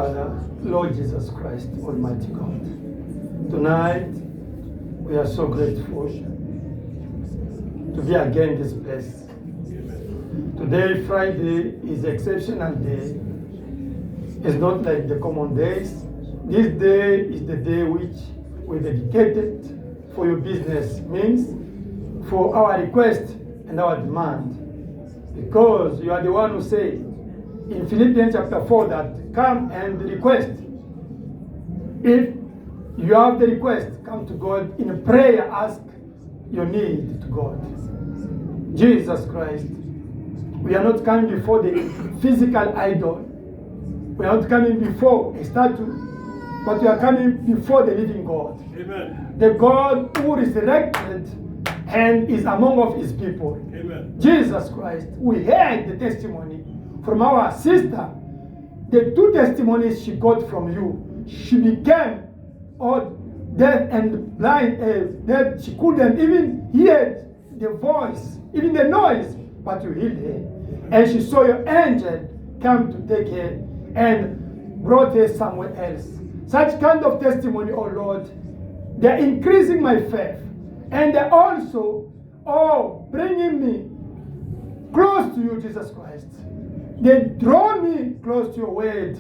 Father, Lord Jesus Christ, Almighty God. Tonight, we are so grateful to be again in this place. Today, Friday, is an exceptional day. It's not like the common days. This day is the day which we dedicated for your business, means for our request and our demand. Because you are the one who said in Philippians chapter 4 that come and request. If you have the request, come to God in a prayer, ask your need to God. Jesus Christ, we are not coming before the physical idol. We are not coming before a statue, but we are coming before the living God. Amen. The God who resurrected and is among of his people. Amen. Jesus Christ, we heard the testimony from our sister. The two testimonies she got from you. She became deaf and blind, that she couldn't even hear the voice, even the noise, but you healed her. And she saw your angel come to take her and brought her somewhere else. Such kind of testimony, oh Lord, they're increasing my faith. And they're also, bringing me close to you, Jesus Christ. They draw me close to your word.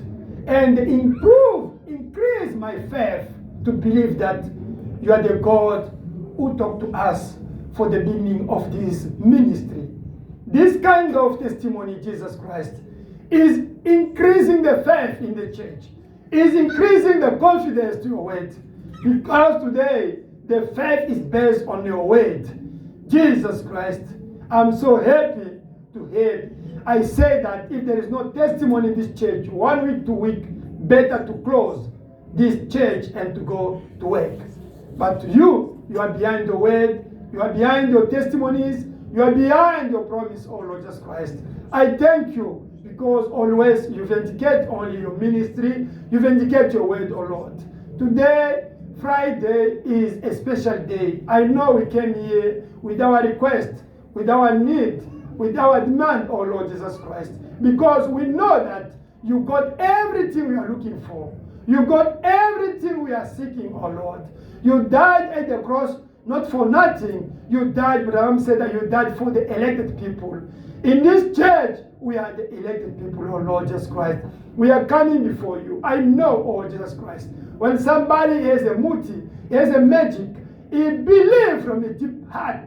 And they increase my faith to believe that you are the God who talked to us for the beginning of this ministry. This kind of testimony, Jesus Christ, is increasing the faith in the church, is increasing the confidence to your word. Because today, the faith is based on your word. Jesus Christ, I'm so happy to hear. I say that if there is no testimony in this church, 1 week, 2 weeks, better to close this church and to go to work. But you are behind the word, you are behind your testimonies, you are behind your promise, oh Lord Jesus Christ. I thank you because always you vindicate only your ministry, you vindicate your word, oh Lord. Today, Friday is a special day. I know we came here with our request, with our need, with our demand, oh Lord Jesus Christ, because we know that you got everything we are looking for. You got everything we are seeking, oh Lord. You died at the cross, not for nothing. You died, Abraham said that you died for the elected people. In this church, we are the elected people, oh Lord Jesus Christ. We are coming before you. I know, oh Jesus Christ, when somebody has a muti, has a magic, he believes from a deep heart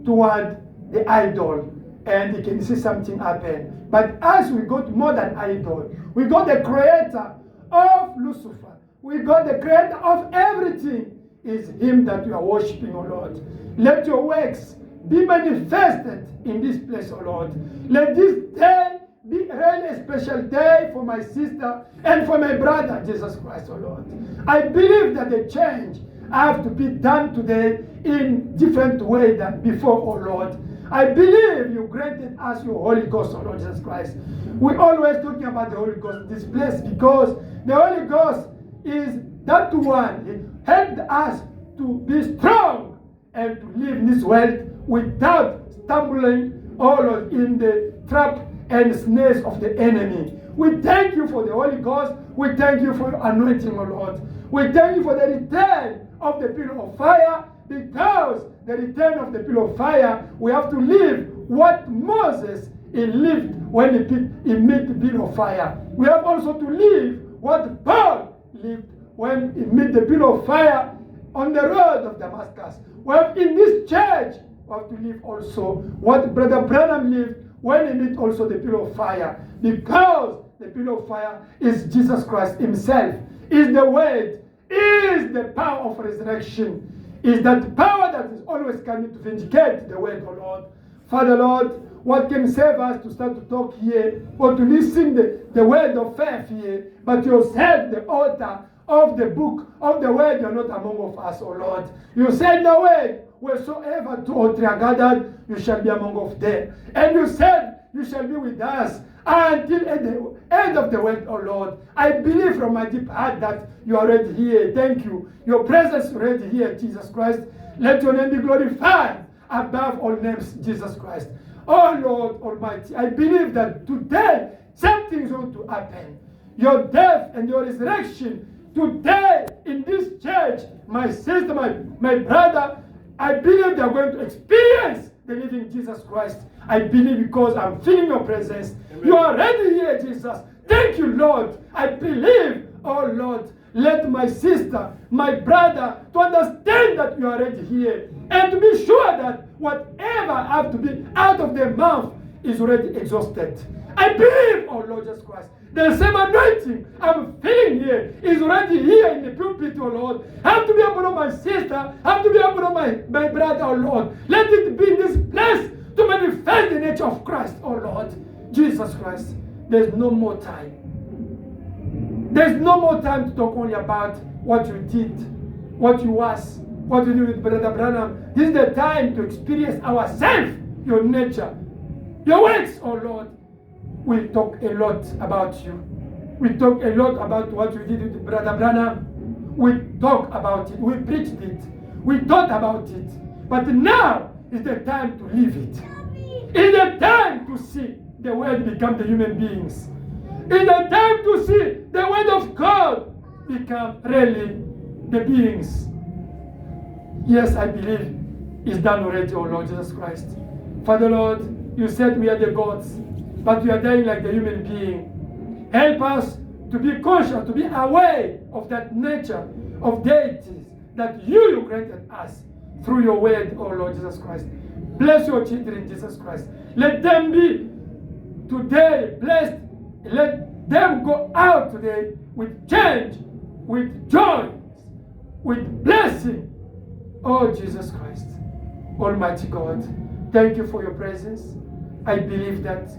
toward the idol, and he can see something happen. But as we got more than idol, we got the creator of Lucifer. We got the creator of everything. Is him that we are worshiping, oh Lord. Let your works be manifested in this place, oh Lord. Let this day be really a special day for my sister and for my brother, Jesus Christ, oh Lord. I believe that the change have to be done today in different way than before, oh Lord. I believe you granted us your Holy Ghost, oh Lord Jesus Christ. We're always talking about the Holy Ghost in this place because the Holy Ghost is that one. He helped us to be strong and to live in this world without stumbling all in the trap and snares of the enemy. We thank you for the Holy Ghost. We thank you for your anointing, O Lord. We thank you for the return of the pillar of fire, because the return of the pillar of fire, we have to live what Moses he lived when he met the pillar of fire. We have also to live what Paul lived when he met the pillar of fire on the road of Damascus. Well, in this church, we have to live also what Brother Branham lived when he met also the pillar of fire. Because the pillar of fire is Jesus Christ himself, is the word, is the power of resurrection, is that power that is always coming to vindicate the word, O Lord. Father, Lord, what can save us to start to talk here or to listen the word of faith here, but yourself, the author of the book of the word, you're not among of us, O Lord. You said the word, wheresoever two or three are gathered, you shall be among of them. And you said, you shall be with us until at the end of the world, O Lord. I believe from my deep heart that you are already here. Thank you. Your presence is already here, Jesus Christ. Let your name be glorified above all names, Jesus Christ. Oh Lord Almighty, I believe that today something is going to happen. your death and your resurrection today in this church, my sister, my brother, I believe they are going to experience the living Jesus Christ. I believe because I'm feeling your presence. Amen. You are already here, Jesus. Thank you, Lord. I believe, oh Lord, let my sister, my brother, to understand that you are already here and to be sure that whatever I have to be out of their mouth is already exhausted. I believe, oh Lord Jesus Christ, the same anointing I'm feeling here is already here in the pulpit, oh Lord. I have to be upon my sister, I have to be upon my brother, oh Lord. Let it be in this place to manifest the nature of Christ, oh Lord. Jesus Christ, there's no more time. There's no more time to talk only about what you did, what you was, what you did with Brother Branham. This is the time to experience ourselves, your nature, your works, oh Lord. We talk a lot about you. We talk a lot about what you did with Brother Branham. We talk about it. We preached it. We thought about it. But now is the time to live it. It's the time to see the world become the human beings. It's the time to see the word of God become really the beings. Yes, I believe it's done already, oh Lord Jesus Christ. Father Lord, you said we are the gods, but we are dying like the human being. Help us to be conscious, to be aware of that nature of deities that you granted us through your word, oh Lord Jesus Christ. Bless your children, Jesus Christ. Let them be today blessed. Let them go out today with change, with joy, with blessing. Oh, Jesus Christ, Almighty God, thank you for your presence. I believe that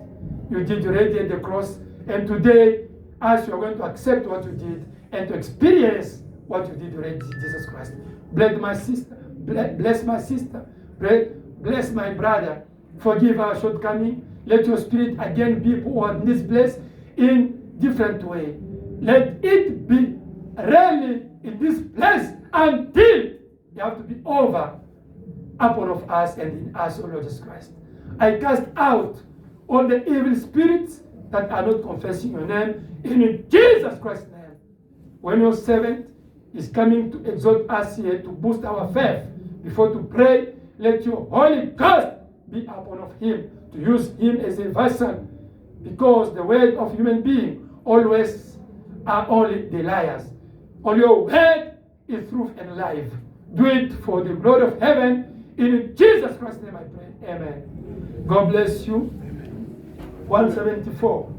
you did already at the cross. And today, as you are going to accept what you did and to experience what you did already, Jesus Christ. Bless my sister. Bless my sister. Bless my brother. Forgive our shortcoming. Let your spirit again be poured in this place in different way. Let it be really in this place until you have to be over upon of us and in us, O Lord Jesus Christ. I cast out all the evil spirits that are not confessing your name in Jesus Christ's name. When your servant is coming to exhort us here to boost our faith, before to pray, let your Holy Ghost be upon of him, to use him as a vessel, because the word of human being always are only the liars. Only your word is truth and life. Do it for the glory of heaven. In Jesus Christ's name I pray. Amen. God bless you. 174.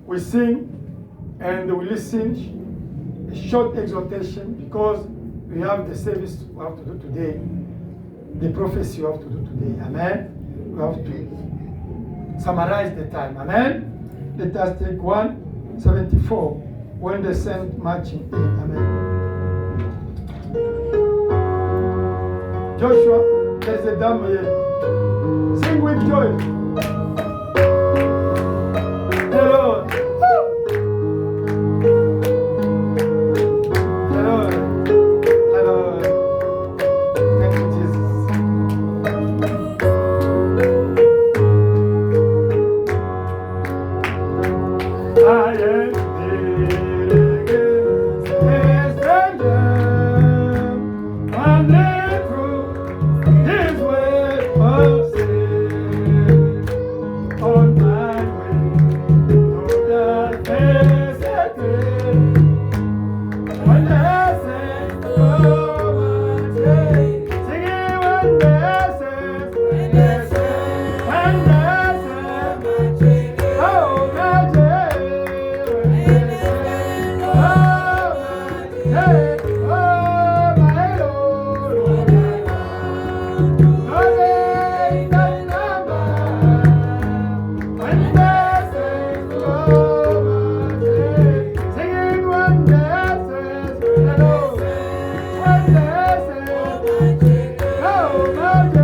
We sing and we listen a short exhortation because we have the service we have to do today. The prophecy you have to do today. Amen. We have to summarize the time. Amen. Let us take 174 when they send marching in. Amen. Joshua, there's a dame here. Sing with joy. The Lord. The Lord. The Lord. Thank you, Jesus. I am feeling a stranger, wandering through His way of sin. On my way to the desert, when the saints go my way, singing when the saints, when the saints, when the saints, oh my day, when the saints, oh my day, oh my Lord, oh day that number, when the saints go my day, singing when the saints, when the saints, oh my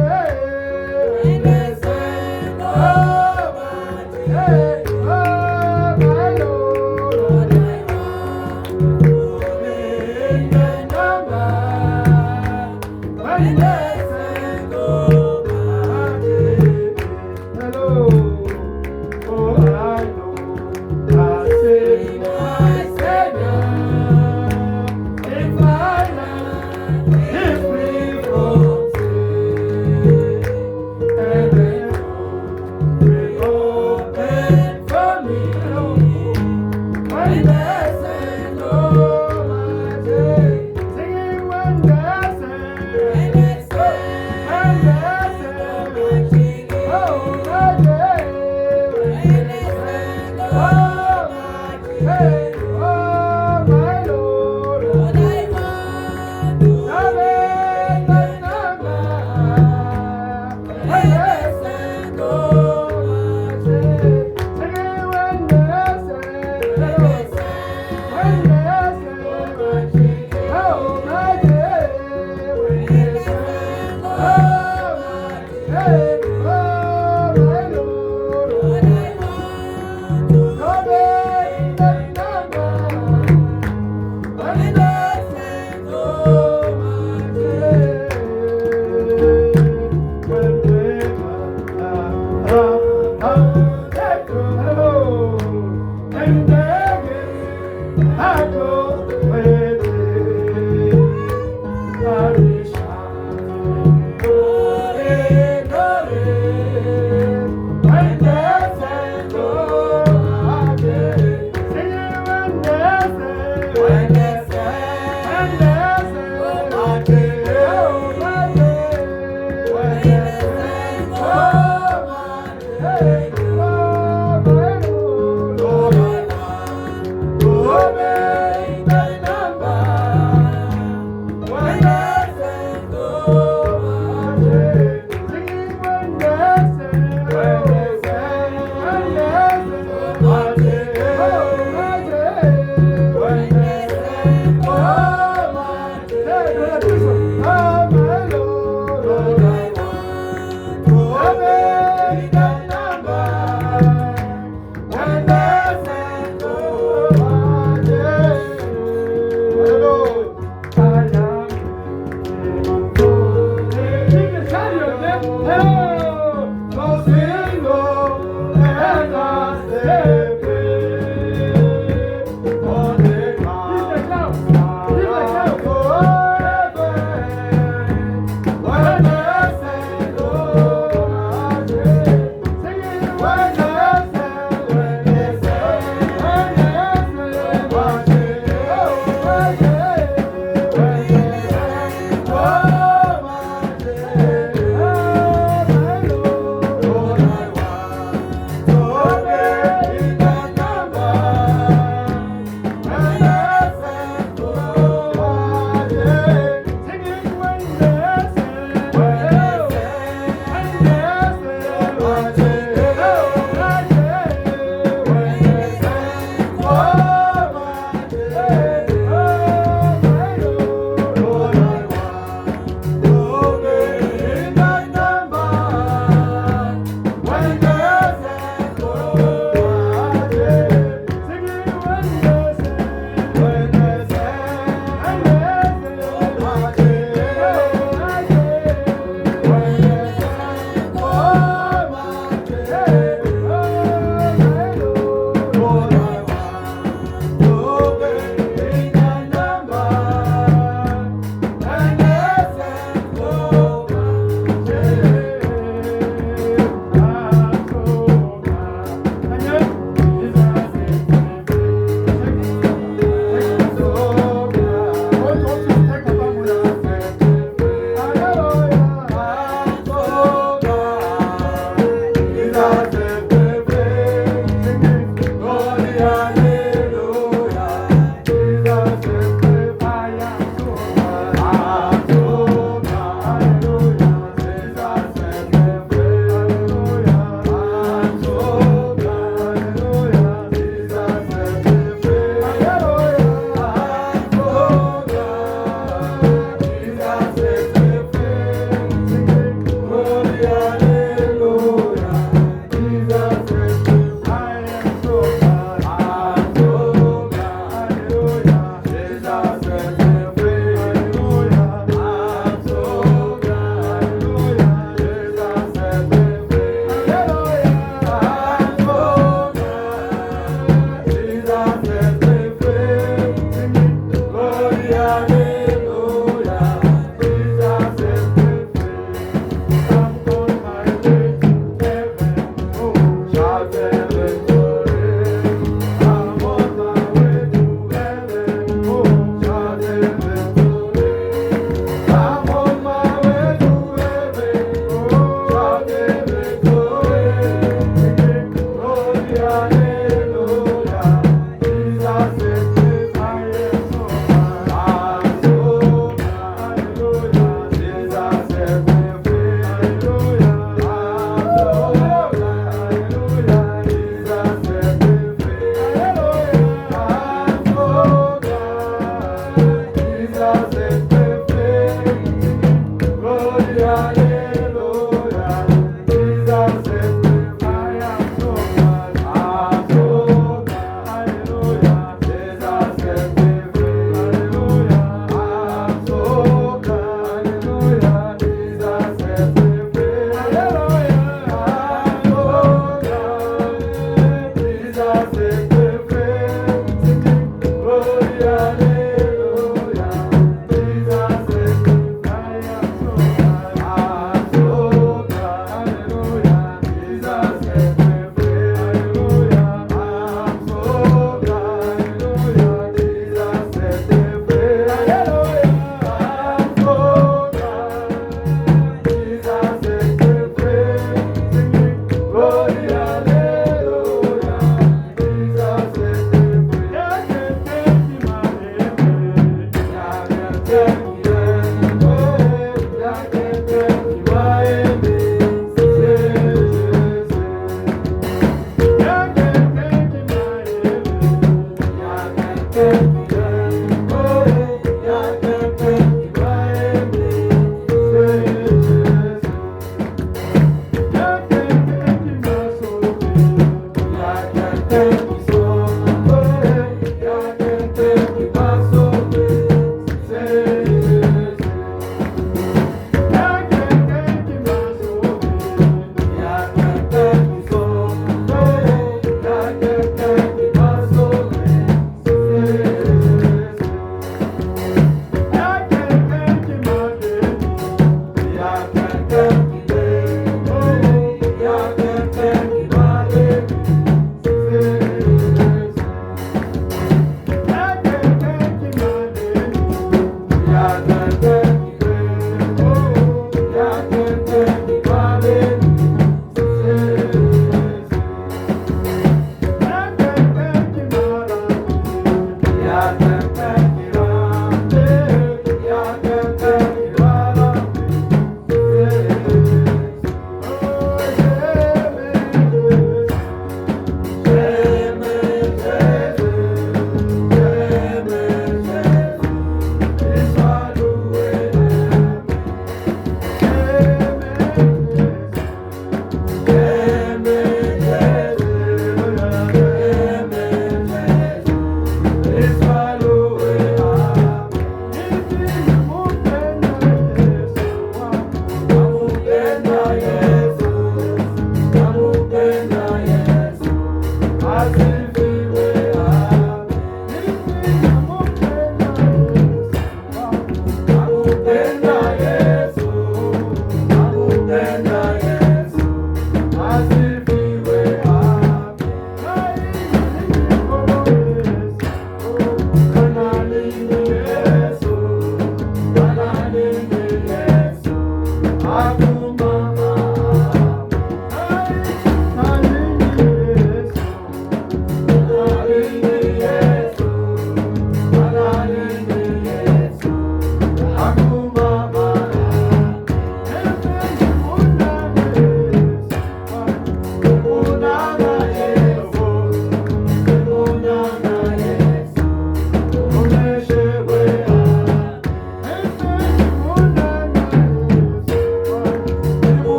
Glory, glory.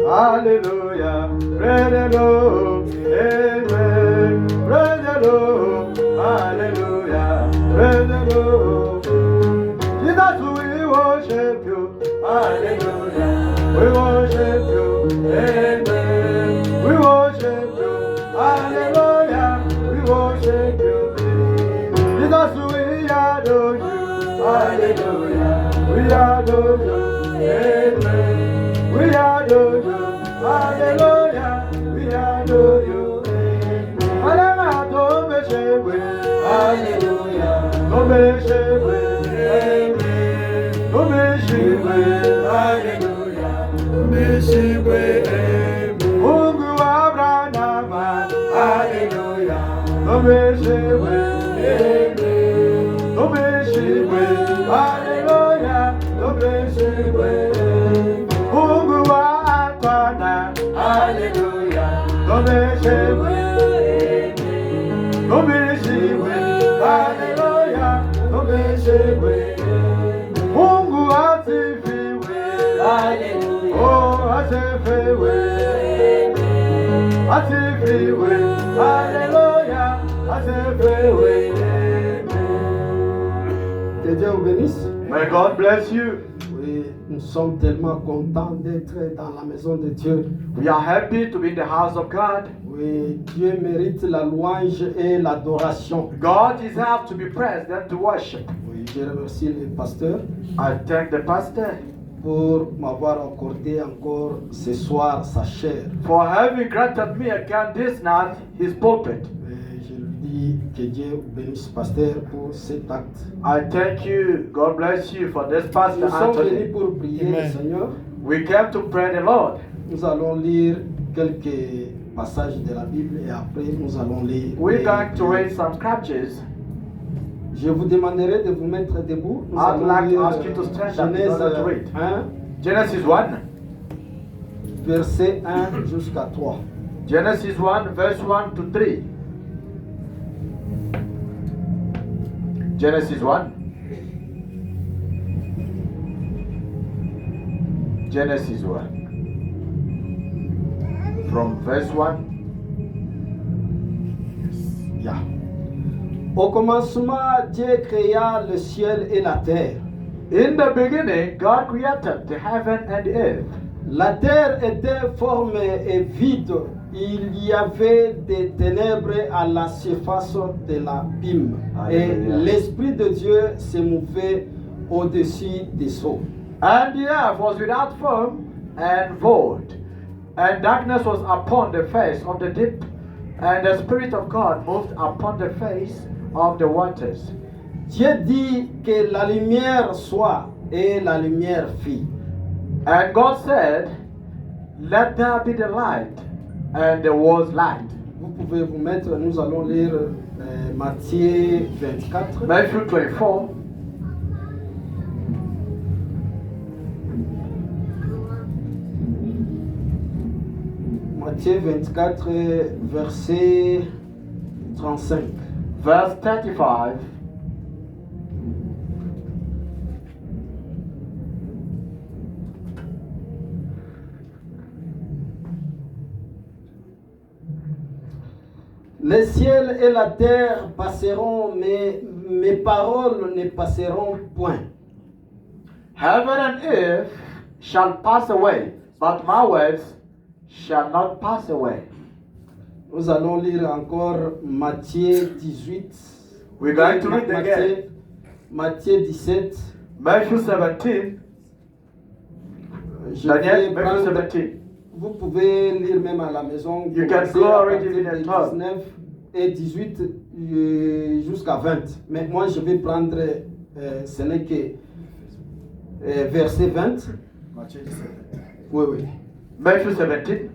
Hallelujah, praise the Lord, amen. Praise the Lord, hallelujah, praise the Lord. Jesus, we worship you, hallelujah, we worship you, amen. We worship you, hallelujah, we worship you. Jesus, we adore you, hallelujah, we adore you, amen. We adore you, hallelujah, we adore you, hallelujah, don't be ashamed, hallelujah, don't be ashamed, amen, don't be ashamed, hallelujah, don't be ashamed, amen, Mungu Abraham, hallelujah, don't be ashamed, amen, don't be ashamed, hallelujah, don't be ashamed, amen. Mungu wa Akwana, hallelujah, domeshewe, domeshewe, hallelujah, domeshewe. Mungu asifiwe, hallelujah, oh asifiwe, asifiwe, hallelujah, asifiwe. Que Dieu vous bénisse. May God bless you. Nous sommes tellement contents d'être dans la maison de Dieu. We are happy to be in the house of God. Oui, Dieu mérite la louange et l'adoration. God deserves to be praised and to worship. Oui, Je remercie le pasteur I thank the pastor pour m'avoir accordé encore ce soir sa chair. for having granted me again this night his pulpit. Et je lui dis que Dieu bénisse pasteur pour cet acte. I thank you. God bless you for this pastor, Nous sommes venus Anthony. pour prier Amen. le Seigneur. We came to pray the Lord. Nous allons lire quelques passages de la Bible et après nous allons lire. We're going to read some scriptures. Je vous demanderai de vous mettre debout. Nous I'd allons like to lire ask you to stand up in Genèse order to read. 1, Genesis 1. verset 1 jusqu'à 3. Genesis 1, verse 1 to 3. Genesis 1. Genesis 1. From verse 1. Yeah. Au commencement, Dieu créa le ciel et la terre. In the beginning, God created the heaven and the earth. La terre était formée et vide. Il y avait des ténèbres à la surface de l'abîme. Et Alléluia. l'Esprit de Dieu se mouvait au-dessus des eaux. And the earth was without form and void, and darkness was upon the face of the deep, and the Spirit of God moved upon the face of the waters. Dieu dit que la lumière soit, et la lumière fit. And God said, "Let there be the light," and there was light. Vous pouvez vous mettre, nous allons lire Matthieu 24. Matthew 24. Matthieu 24, verset 35. Verse 35. Les ciels et la terre passeront, mais mes paroles ne passeront point. Heaven and earth shall pass away, but my words shall not pass away. Nous allons lire encore Matthieu 18. We're going to read again. Matthieu 17. Matthew 17. Je Daniel, vais Matthew prendre- 17. Vous pouvez lire même à la maison. You can commencer go à already partir in the de top. 19 et 18 jusqu'à 20. Mais moi, je vais prendre, ce n'est que verset 20. Oui, oui. Matthew 17.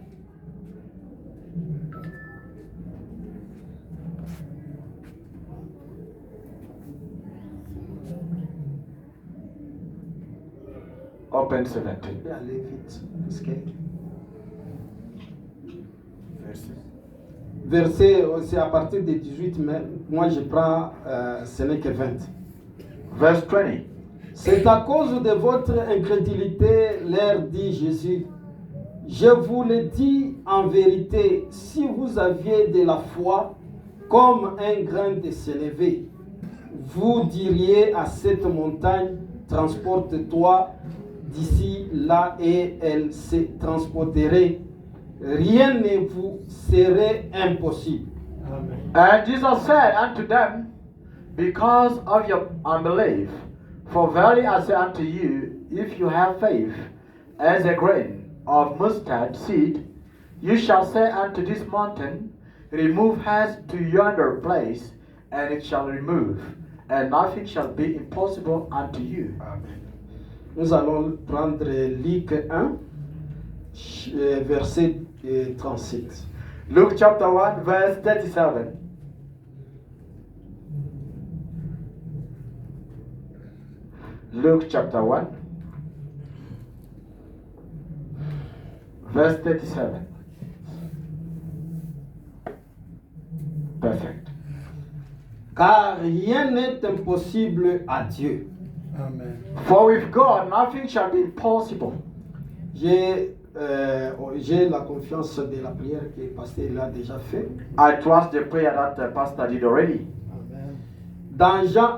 Open 17. Allez vite. parce que- Verset, c'est à partir de 18, mais moi je prends, ce n'est que 20. Verse 20. C'est à cause de votre incrédulité, leur dit Jésus. Je vous le dis en vérité, si vous aviez de la foi comme un grain de sénévé, vous diriez à cette montagne, transporte-toi d'ici là et elle se transporterait. Rien ne vous serait impossible. And Jesus said unto them, because of your unbelief, for verily I say unto you, if you have faith as a grain of mustard seed, you shall say unto this mountain, remove hence to yonder place, and it shall remove, and nothing shall be impossible unto you. Nous allons prendre Luc 1, verset 37. Luke chapter 1, verse 37. Luke chapter 1, verse 37. Perfect. Car rien n'est impossible à Dieu. Amen. For with God nothing shall be impossible. J'ai la confiance de la prière que le pasteur a déjà fait. I trust the prayer that the pastor did already. Amen. Dans Jean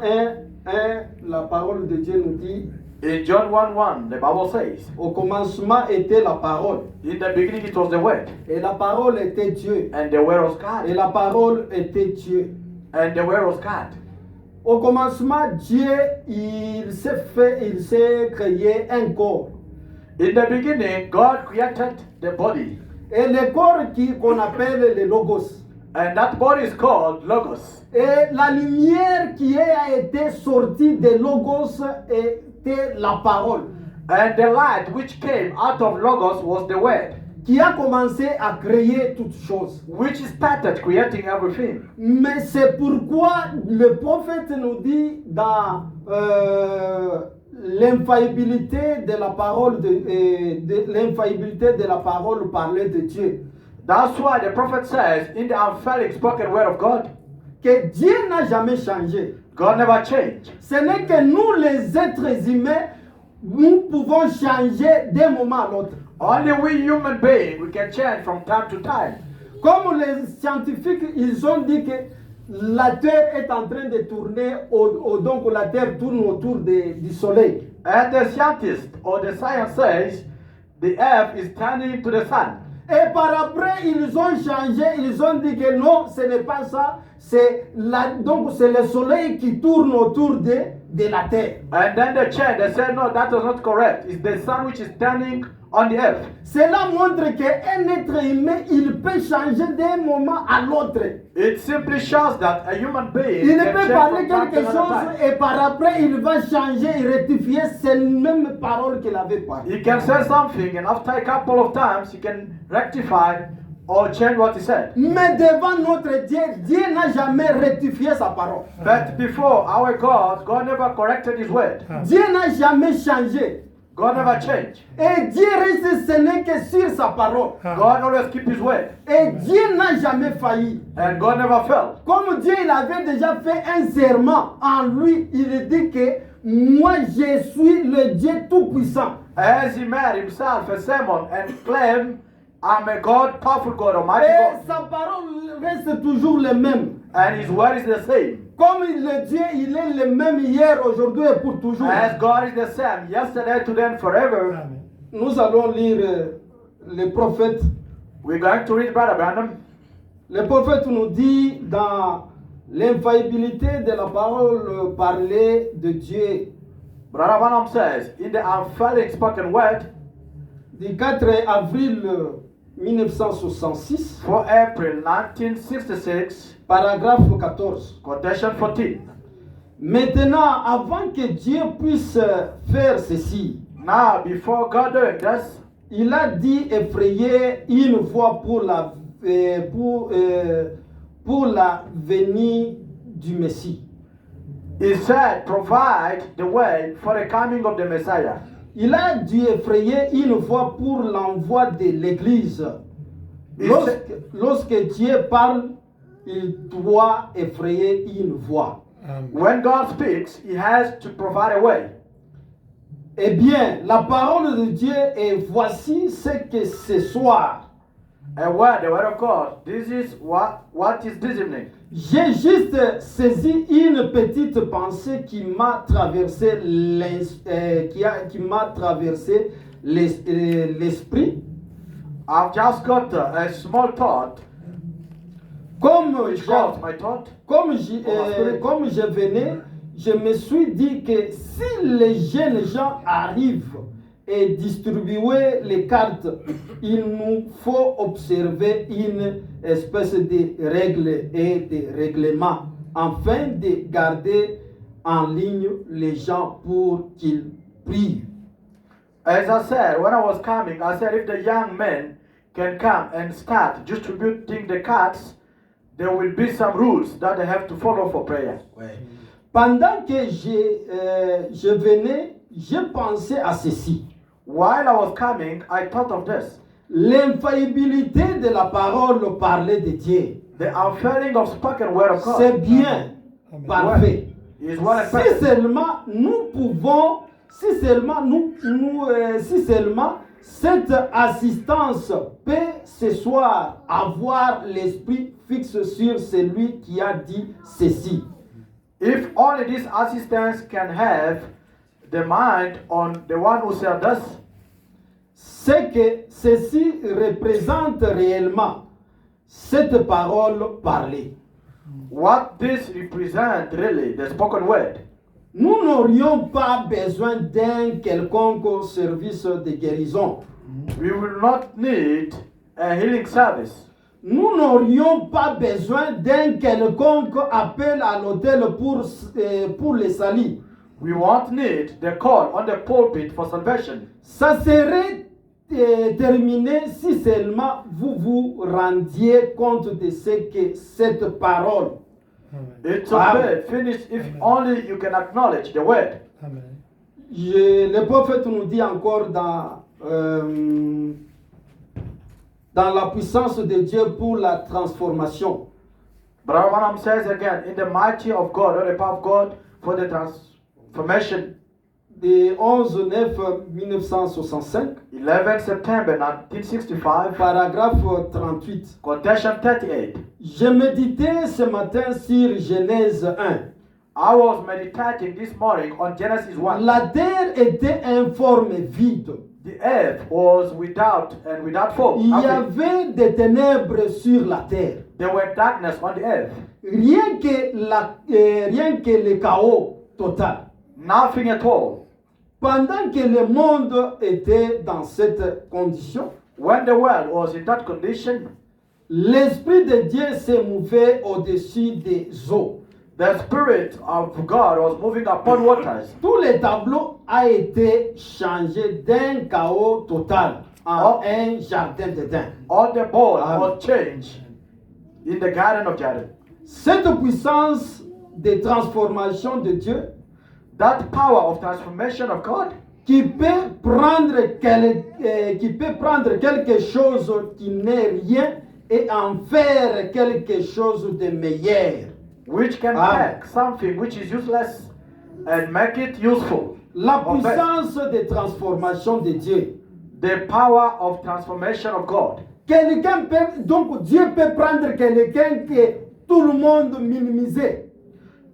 1, la parole de Dieu nous dit, In John 1:1, the Bible says, au commencement était la parole. in the beginning it was the Word, Et la parole était Dieu. and the Word was Et God, la parole était Dieu. and the Word was God. Au commencement, Dieu, il s'est créé un corps. In the beginning, God created the body, Et le corps qu'on appelle le logos. and that body is called Logos. Et la lumière qui a été sortie de logos était la parole, And the light which came out of Logos was the Word, qui a commencé à créer toutes choses. which started creating everything. Mais c'est pourquoi le prophète nous dit dans l'infaillibilité de la parole de l'infaillibilité de la parole parlée de Dieu, That's why the prophet says in the unfailing spoken word of God, que Dieu n'a jamais changé. God never changed. Ce n'est que nous les êtres humains, nous pouvons changer d'un moment à l'autre. Only we human beings, we can change from time to time. Comme les scientifiques, ils ont dit que la Terre est en train de tourner, donc la Terre tourne autour du Soleil. And the scientist or the science says the earth is turning to the sun. Et par après, ils ont changé, ils ont dit que non, ce n'est pas ça, donc c'est le Soleil qui tourne autour de la Terre. And then they changed, they said no, that is not correct. It's the sun which is turning on the earth. Cela montre qu'un être humain, il peut changer d'un moment à l'autre. It simply shows that a human being Il can peut change parler from time to quelque another chose time. et par après, il va changer et rectifier ces mêmes paroles qu'il avait parlé. He can say something and after a couple of times he can rectify or change what he said. Mais devant notre Dieu, Dieu n'a jamais rectifié sa parole. But before our God, God never corrected his word. Dieu n'a jamais changé. God never changed. Et Dieu reste ce n'est que sur sa parole. God always keep his word. Et Dieu n'a jamais failli. And God never failed. Comme Dieu il avait déjà fait un serment en lui, il dit que moi je suis le Dieu tout-puissant. As he made himself a sermon and claimed, I'm a God, powerful God, Almighty Et God. sa parole reste toujours le même. And his word is the same. Comme le Dieu, il est le même hier, aujourd'hui et pour toujours. As God is the same, yesterday, today, and forever. Amen. Nous allons lire le prophète. We're going to read Brother Branham. Le prophète nous dit dans l'infaillibilité de la parole parlée de Dieu Brother Branham says, in the unfailing spoken word, du 4 avril 1966, for April 1966, paragraphe 14. quotation 14. Maintenant, avant que Dieu puisse faire ceci, Now, before God doing this, il a dit effrayer une voie pour la venue du Messie. he said, provide the way for the coming of the Messiah. Il a dû effrayer une voie pour l'envoi de l'Église. Il Lorsque Dieu parle, il doit effrayer une voie. When God speaks, he has to provide a way. Eh bien, la parole de Dieu est voici ce que ce soir. A word, the word of God. This is what is this evening. J'ai juste saisi une petite pensée qui m'a traversé l'esprit. I've just got a small thought. Which was my thought. Comme je venais, je me suis dit que si les jeunes gens arrivent et distribuer les cartes, il nous faut observer une espèce de règles et de règlements afin de garder en ligne les gens pour qu'ils prient. As I said, when I was coming, I said if the young men can come and start distributing the cards, there will be some rules that they have to follow for prayer. Pendant que je venais, je pensais à ceci. While I was coming, I thought of this. L'infaillibilité de la parole parlée de Dieu. The unfailing of spoken word of God C'est bien, Amen. parfait. is what I Si said. seulement nous pouvons, si seulement cette assistance peut ce soir avoir l'esprit fixe sur celui qui a dit ceci. If only this assistance can have the mind on the one who said this, C'est que ceci représente réellement cette parole parlée. What this represents really, the spoken word. Nous n'aurions pas besoin d'un quelconque service de guérison. We will not need a healing service. Nous n'aurions pas besoin d'un quelconque appel à l'autel pour les salis. We won't need the call on the pulpit for salvation. Ça serait terminé si seulement vous vous rendiez compte de ce que cette parole. It's Amen. finished if only you can acknowledge the word. Amen. Le prophète nous dit encore dans la puissance de Dieu pour la transformation. Brother Branham says again, in the mighty of God, or the power of God for the transformation. De 11/9/1965, 11 September 1965, paragraphe 38. quotation 38. Je méditais ce matin sur Genèse 1. I was meditating this morning on Genesis 1. La terre était informe, vide. The earth was without form. Il y Nothing. avait des ténèbres sur la terre. There were darkness on the earth. Rien que le chaos total. Nothing at all. Pendant que le monde était dans cette condition, When the world was in that condition, l'Esprit de Dieu se mouvait au-dessus des eaux. the Spirit of God was moving upon waters. Tout le tableau a été changé d'un chaos total en un jardin d'Éden. All the board Amen. was changed in the Garden of Eden. Cette puissance de transformation de Dieu That power of transformation of God qui peut prendre quelque chose qui n'est rien et en faire quelque chose de meilleur. which can Amen. take something which is useless and make it useful. La Amen. puissance de transformation de Dieu. The power of transformation of God. Donc Dieu peut prendre quelqu'un que tout le monde minimisait.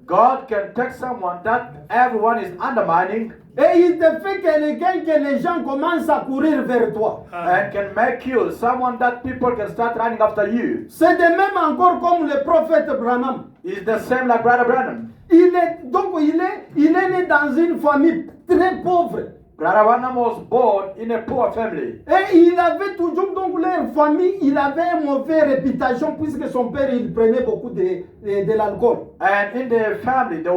God can take someone that everyone is undermining Et il te fait quelqu'un que les gens commencent à courir vers toi. and can make you someone that people can start running after you. C'est de même encore comme le prophète Branham. Is the same like Brother Branham. Il est né dans une famille très pauvre. Brother Branham was born in a poor family. Et il avait toujours, donc leur famille, il avait une mauvaise réputation puisque son père, il prenait beaucoup de l'alcool. And in the family, they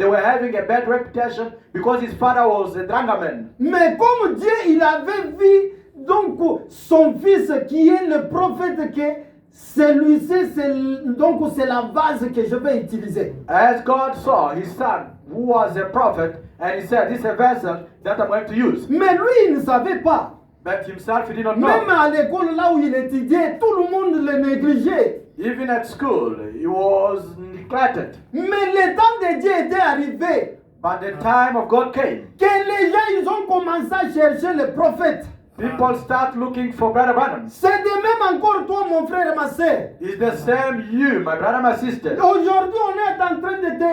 were having a bad reputation because his father was a drunkard. Mais comme Dieu, il avait vu donc son fils qui est le prophète, que celui-ci, c'est la base que je vais utiliser. As God saw his son, who was a prophet, and he said, this is a vessel that I'm going to use. Mais lui, il ne savait pas. But himself, he did not Même know. à l'école, là où il étudiait, tout le monde le négligeait. Even at school, he was neglected. Mais le temps de Dieu était arrivé. But the time of God came. Que les gens, ils ont commencé à chercher le prophète. People start looking for Brother Branham. C'est de même encore toi, mon frère et ma soeur. It's the same you, my brother, my sister. Aujourd'hui, on est en train de te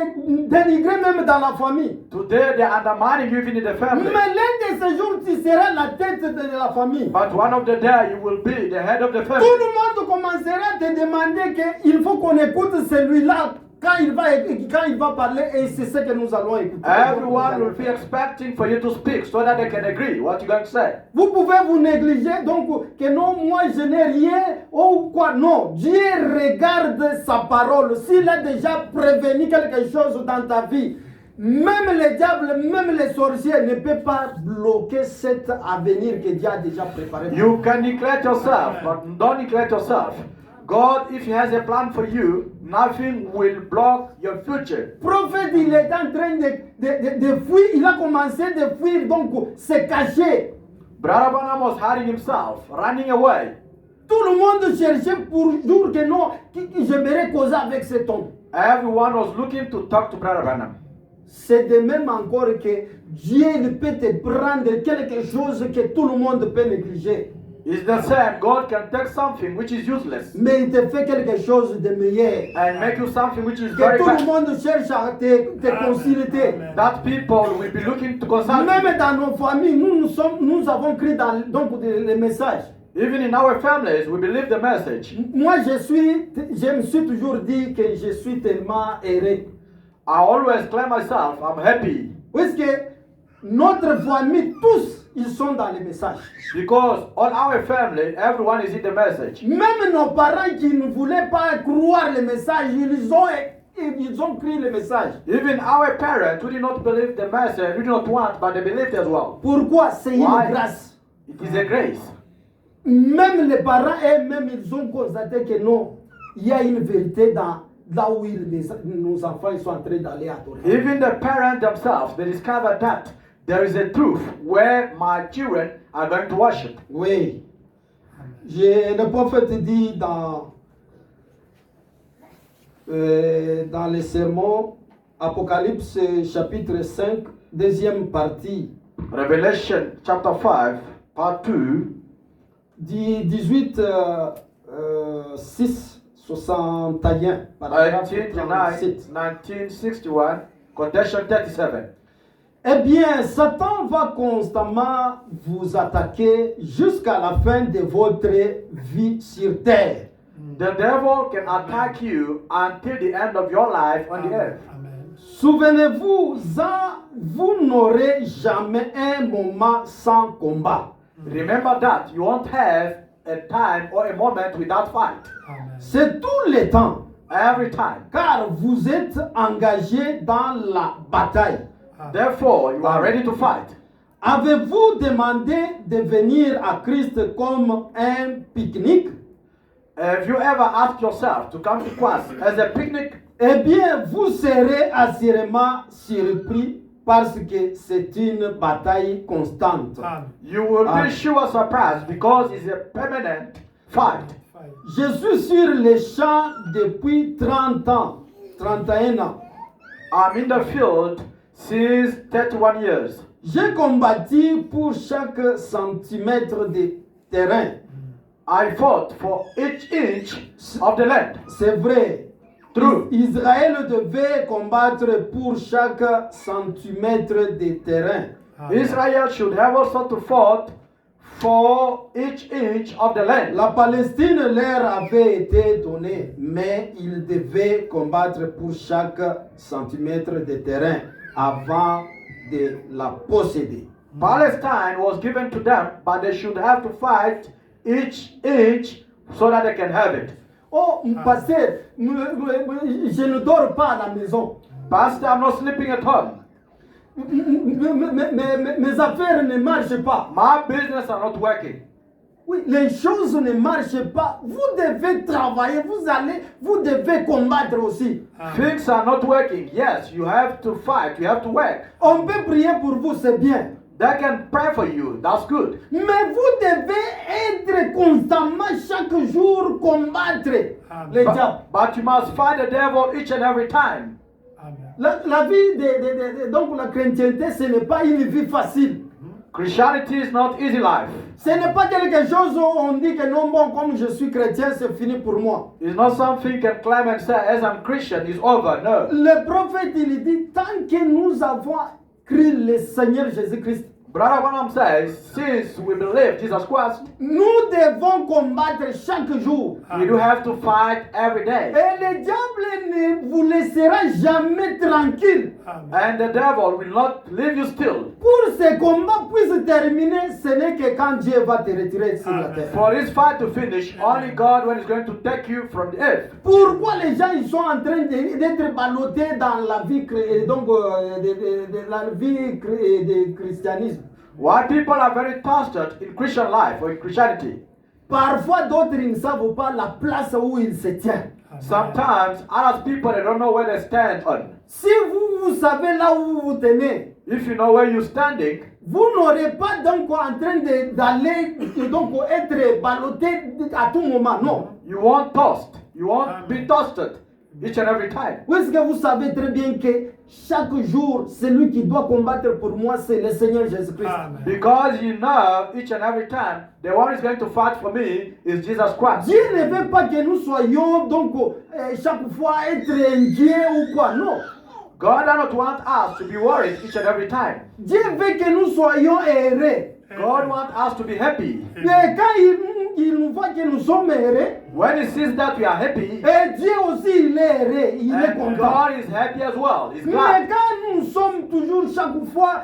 dénigrer même dans la famille. Today, they're undermining you even in the family. Mais l'un de ces jours, tu seras la tête de la famille. But one of the day, you will be the head of the Tout family. le monde commencera à te demander qu'il faut qu'on écoute celui-là quand il va parler, et c'est ce que nous allons écouter. Everyone will be expecting for you to speak so that they can agree what you're going to say. Vous pouvez vous négliger, donc que non, moi je n'ai rien, ou quoi, non. Dieu regarde sa parole. S'il a déjà prévenu quelque chose dans ta vie, même le diable, même les sorciers ne peuvent pas bloquer cet avenir que Dieu a déjà préparé. You can neglect yourself, but don't neglect yourself. God, if He has a plan for you, nothing will block your future. Prophète, il est en train de fuir, il a commencé de fuir, donc se cacher. Brother Branham was hiding himself, running away. Tout le monde cherchait pour dire que non, que j'aimerais causer avec cet homme. Everyone was looking to talk to Brother Branham. C'est de même encore que Dieu il peut te prendre quelque chose que tout le monde peut négliger. It's the same. God can take something which is useless Mais il te fait quelque chose de meilleur. and make you something which is Que very tout le bad. monde cherche à te consulter. That people will be looking to consult you. Même dans nos familles, nous avons écrit dans donc les messages. Even in our families, we believe the message. Moi, je me suis toujours dit que je suis tellement heureux. I always claim myself, I'm happy. Puisque notre famille, tous, ils sont dans le message. Because all our family, everyone is in the message. Même nos parents qui ne voulaient pas croire le message, ils ont pris le message. Even our parents who did not believe the message, who did not want, but they believed as well. Pourquoi? C'est une Why? grâce. It is a grace. Même les parents eux-mêmes, ils ont constaté que non, il y a une vérité dans là où nos enfants ils sont en train d'aller adorer. Even the parents themselves, they discovered that there is a truth where my children are going to worship. Oui. Le prophète dit dans les sermons, Apocalypse chapitre 5, deuxième partie, Revelation chapter 5, part 2, 18, 6, 61, paragraphe 37. 1961, quotation 37. Eh bien, Satan va constamment vous attaquer jusqu'à la fin de votre vie sur terre. The devil can attack you until the end of your life on the earth. Souvenez-vous, vous n'aurez jamais un moment sans combat. Remember that you won't have a time or a moment without fight. C'est tout le temps, Every time. car vous êtes engagé dans la bataille. Therefore, you are ready to fight. Avez-vous demandé de venir à Christ comme un pique-nique? Have you ever asked yourself to come to Christ as a picnic? Eh bien, vous serez assurément surpris parce que c'est une bataille constante. You will be sure surprised because it's a permanent fight. Je suis sur les champs depuis 30 ans, 31 ans. I'm in the field since 31 years. J'ai combattu pour chaque centimètre de terrain. I fought for each inch of the land. C'est vrai. True. Israël devait combattre pour chaque centimètre de terrain. Israel should have also to fight for each inch of the land. La Palestine leur avait été donnée, mais ils devaient combattre pour chaque centimètre de terrain avant de la posséder. Palestine was given to them, but they should have to fight each inch so that they can have it. Oh, pasteur, je ne dors pas à la maison. Pastor, I'm not sleeping at home. Mes affaires ne marchent pas. My business are not working. Oui, les choses ne marchent pas. Vous devez travailler, vous devez combattre aussi. Things are not working. Yes, you have to fight, you have to work. On peut prier pour vous, c'est bien. They can pray for you, that's good. Mais vous devez être constamment, chaque jour, combattre les diables. But you must fight the devil each and every time. La vie donc la chrétienté, ce n'est pas une vie facile. Christianity is not easy life. Ce n'est pas quelque chose où on dit que non, bon, comme je suis chrétien, c'est fini pour moi. It's not something you can claim and say, as I'm Christian, it's over. No. Le prophète, il dit, tant que nous avons cru le Seigneur Jésus-Christ, Brother Branham says, since we believe Jesus Christ, nous devons combattre chaque jour. we do have to fight every day. Et le diable ne vous laissera jamais tranquille. And the devil will not leave you still. Pour ce combat puisse terminer, ce n'est que quand Dieu va te retirer sur la terre. For this fight to finish, only God when He's going to take you from the earth. Pourquoi les gens ils sont en train d'être ballottés dans la vie de la vie de christianisme? Why people are very trusted in Christian life or in Christianity? Parfois d'autres ils ne savent pas la place où ils se tiennent. Sometimes other people they don't know where they stand on. Si vous savez là où vous tenez, If you know where you're standing, vous n'aurez pas donc en train d'aller donc être ballotté à tout moment, non. you won't tossed. You won't be toasted each and every time. Où est-ce que vous savez très bien que chaque jour, celui qui doit combattre pour moi, c'est le Seigneur Jésus-Christ. Because you know each and every time the one who's going to fight for me is Jesus Christ. Dieu ne veut pas que nous soyons donc chaque fois être inquiets ou quoi, non. God does not want us to be worried each and every time. Dieu veut que nous soyons heureux. God wants us to be happy. Mais quand il nous voit que nous sommes heureux, when he sees that we are happy, et Dieu aussi il est heureux, il est and content. God is happy as well. He's Mais glad. quand nous sommes toujours chaque fois,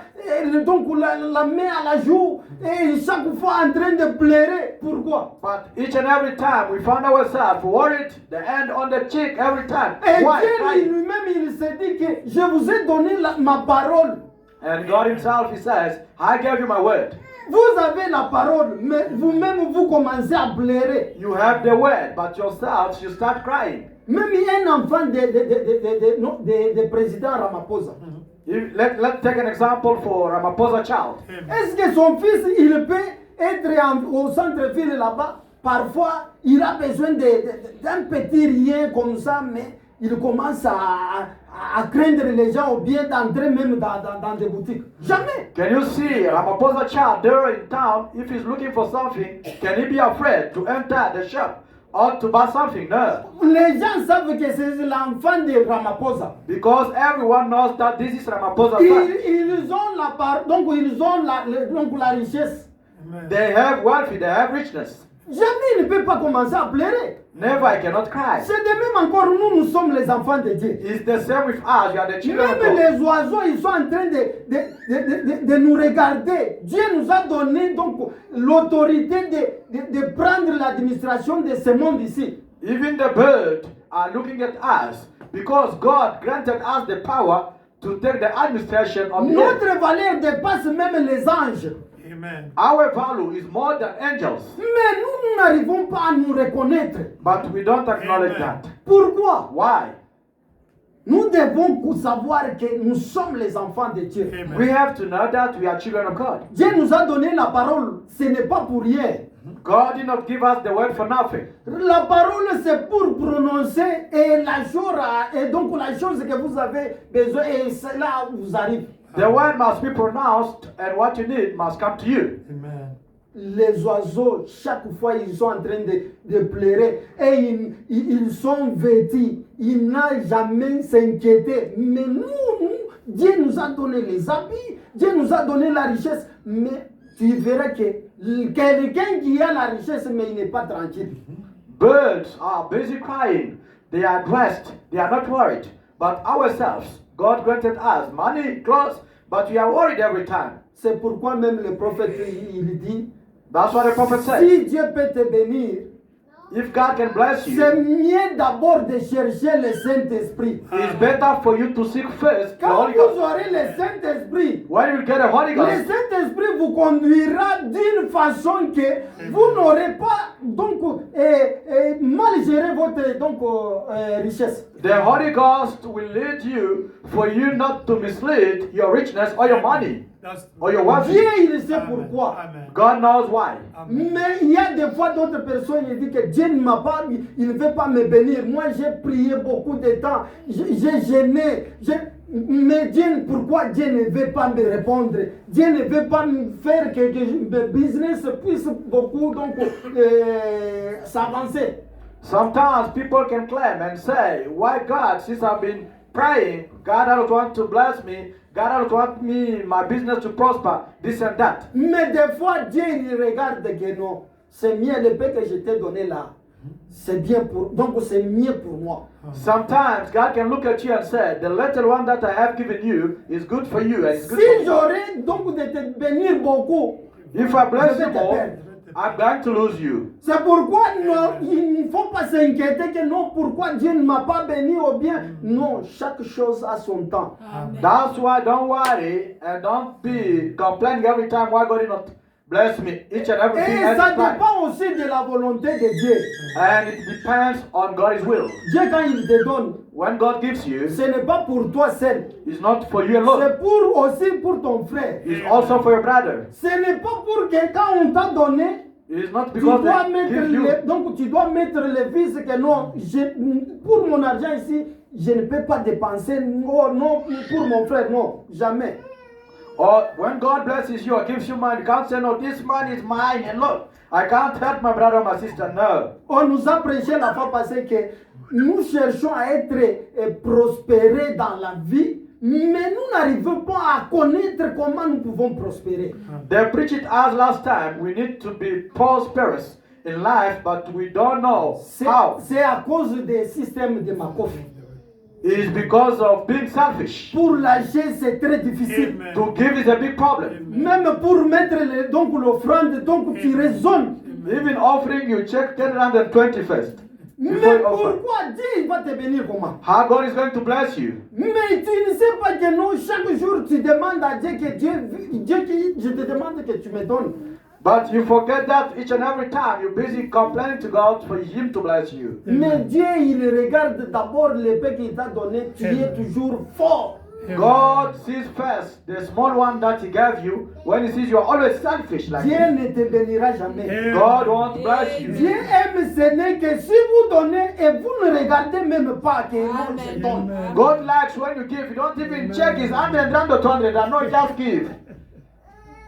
donc la main à la joue, et chaque fois en train de pleurer, pourquoi? But each and every time we find ourselves worried, the hand on the cheek every time. Et Why? Dieu Why? lui-même, il se dit que je vous ai donné ma parole. And God himself, he says, I gave you my word. Vous avez la parole, mais vous-même vous commencez à pleurer. You have the word, but yourself, you start crying. Même un enfant de président Ramaphosa. Let's take an example for Ramaphosa child. Est-ce que son fils, il peut être au centre-ville là-bas? Parfois, il a besoin d'un petit rien comme ça, mais il commence à craindre les gens ou bien d'entrer même dans des boutiques. Jamais. Can you see Ramaphosa child there in town? If he's looking for something, can he be afraid to enter the shop or to buy something? No. Les gens savent que c'est l'enfant de Ramaphosa. Because everyone knows that this is Ramaphosa's son. Ils ont la part, donc ils ont la richesse. They have wealth, they have richness. Jamais il ne peut pas commencer à pleurer. Never, I cannot cry. C'est de même encore, nous sommes les enfants de Dieu. It's the same with us. You are the children of Même God. les oiseaux, ils sont en train de nous regarder. Dieu nous a donné donc l'autorité de prendre l'administration de ce monde ici. Even the birds are looking at us because God granted us the power to take the administration of the earth. Notre valeur dépasse même les anges. Amen. Our value is more than angels, Mais nous n'arrivons pas à nous reconnaître. but we don't acknowledge Amen. that. Pourquoi? Why? Nous devons savoir que nous sommes les enfants de Dieu. Amen. We have to know that we are children of God. Dieu nous a donné la parole, ce n'est pas pour rien. God did not give us the word for nothing. La parole, c'est pour prononcer et donc la chose que vous avez besoin et cela vous arrive. The word must be pronounced, and what you need must come to you. Amen. Les oiseaux, chaque fois, ils sont en train de pleurer et ils sont vêtus. Ils n'ont jamais s'inquiété. Mais nous, Dieu nous a donné les habits, Dieu nous a donné la richesse. Mais tu verras que quelqu'un qui a la richesse, mais il n'est pas tranquille. Birds are busy crying. They are dressed. They are not worried. But ourselves, God granted us money, clothes, but we are worried every time. C'est pourquoi même le prophète, il dit, That's what the prophet said. si Dieu peut te bénir, If God can bless you, c'est mieux d'abord de chercher le Saint-Esprit. it's better for you to seek first the Quand Holy vous Ghost. aurez le Saint-Esprit, When you get a Holy le Ghost, Saint-Esprit vous conduira d'une façon que vous n'aurez pas donc mal géré votre richesse. the Holy Ghost will lead you for you not to mislead your richness or your money That's or your wealth. Dieu, il sait pourquoi. Amen. God knows why. Mais il y a des fois d'autres personnes qui disent que Dieu ne m'a pas, il ne veut pas me bénir. Moi j'ai prié beaucoup de temps, j'ai gêné, mais Dieu, pourquoi Dieu ne veut pas me répondre? Dieu ne veut pas me faire que le business puisse beaucoup donc s'avancer. Sometimes people can claim and say, why God, since I've been praying, God doesn't want to bless me, God doesn't want my business to prosper, this and that. Mais des fois Dieu il regarde que non, c'est mieux le paix que je t'ai donné là. C'est bien donc c'est mieux pour moi. Sometimes God can look at you and say, the little one that I have given you is good for you and it's good Si for you. j'aurais donc de te bénir beaucoup, If I bless je you vais te more, perdre. I'm going to lose you. C'est pourquoi non, il ne faut pas s'inquiéter que non, pourquoi Dieu ne m'a pas béni ou bien. Non, chaque chose a son temps. That's why don't worry and don't be complaining every time why God did not bless me. Each and everything Et has ça its time. dépend aussi de la volonté de Dieu. And it depends on God's will. Dieu, quand il te donne, When God gives you, ce n'est pas pour toi seul. it's not for you alone. C'est aussi pour ton frère. It's also for your brother. Ce n'est pas pour que quand on t'a donné, It is not tu because dois they mettre give you. donc tu dois mettre le vice que non, pour mon argent ici, je ne peux pas dépenser. Oh, non, pour mon frère, non, jamais. Or when God blesses you or gives you money, you can't say, no, this money is mine and look, I can't help my brother or my sister. No. On nous a prêché la fois passée que nous cherchons à être prospérés dans la vie, mais nous n'arrivons pas à connaître comment nous pouvons prospérer. They preached it us last time. We need to be prosperous in life, but we don't know C'est how. c'est à cause des systèmes de Makofi. It is because of being selfish. Pour lâcher, c'est très difficile. Amen. To give is a big problem. Même pour mettre donc l'offrande, donc tu raisonnes. Even offering, you check 120 first. Mais Before you offer. pourquoi Dieu va te bénir comment? How God is going to bless you. Mais tu ne sais pas que non, chaque jour tu demandes à Dieu que je te demande que tu me donnes. But you forget that each and every time you're busy complaining to God for Him to bless you. Mais Dieu, il regarde d'abord l'épée qu'il t'a donné, tu es toujours fort. God sees first the small one that He gave you. When He sees you're always selfish like Dieu Him, ne te bénira jamais. God wants to bless you. Dieu aime ce n'est que si vous donnez et vous ne regardez même pas que non, je donne. God likes when you give. You don't even check His 100, 200, and no, just give.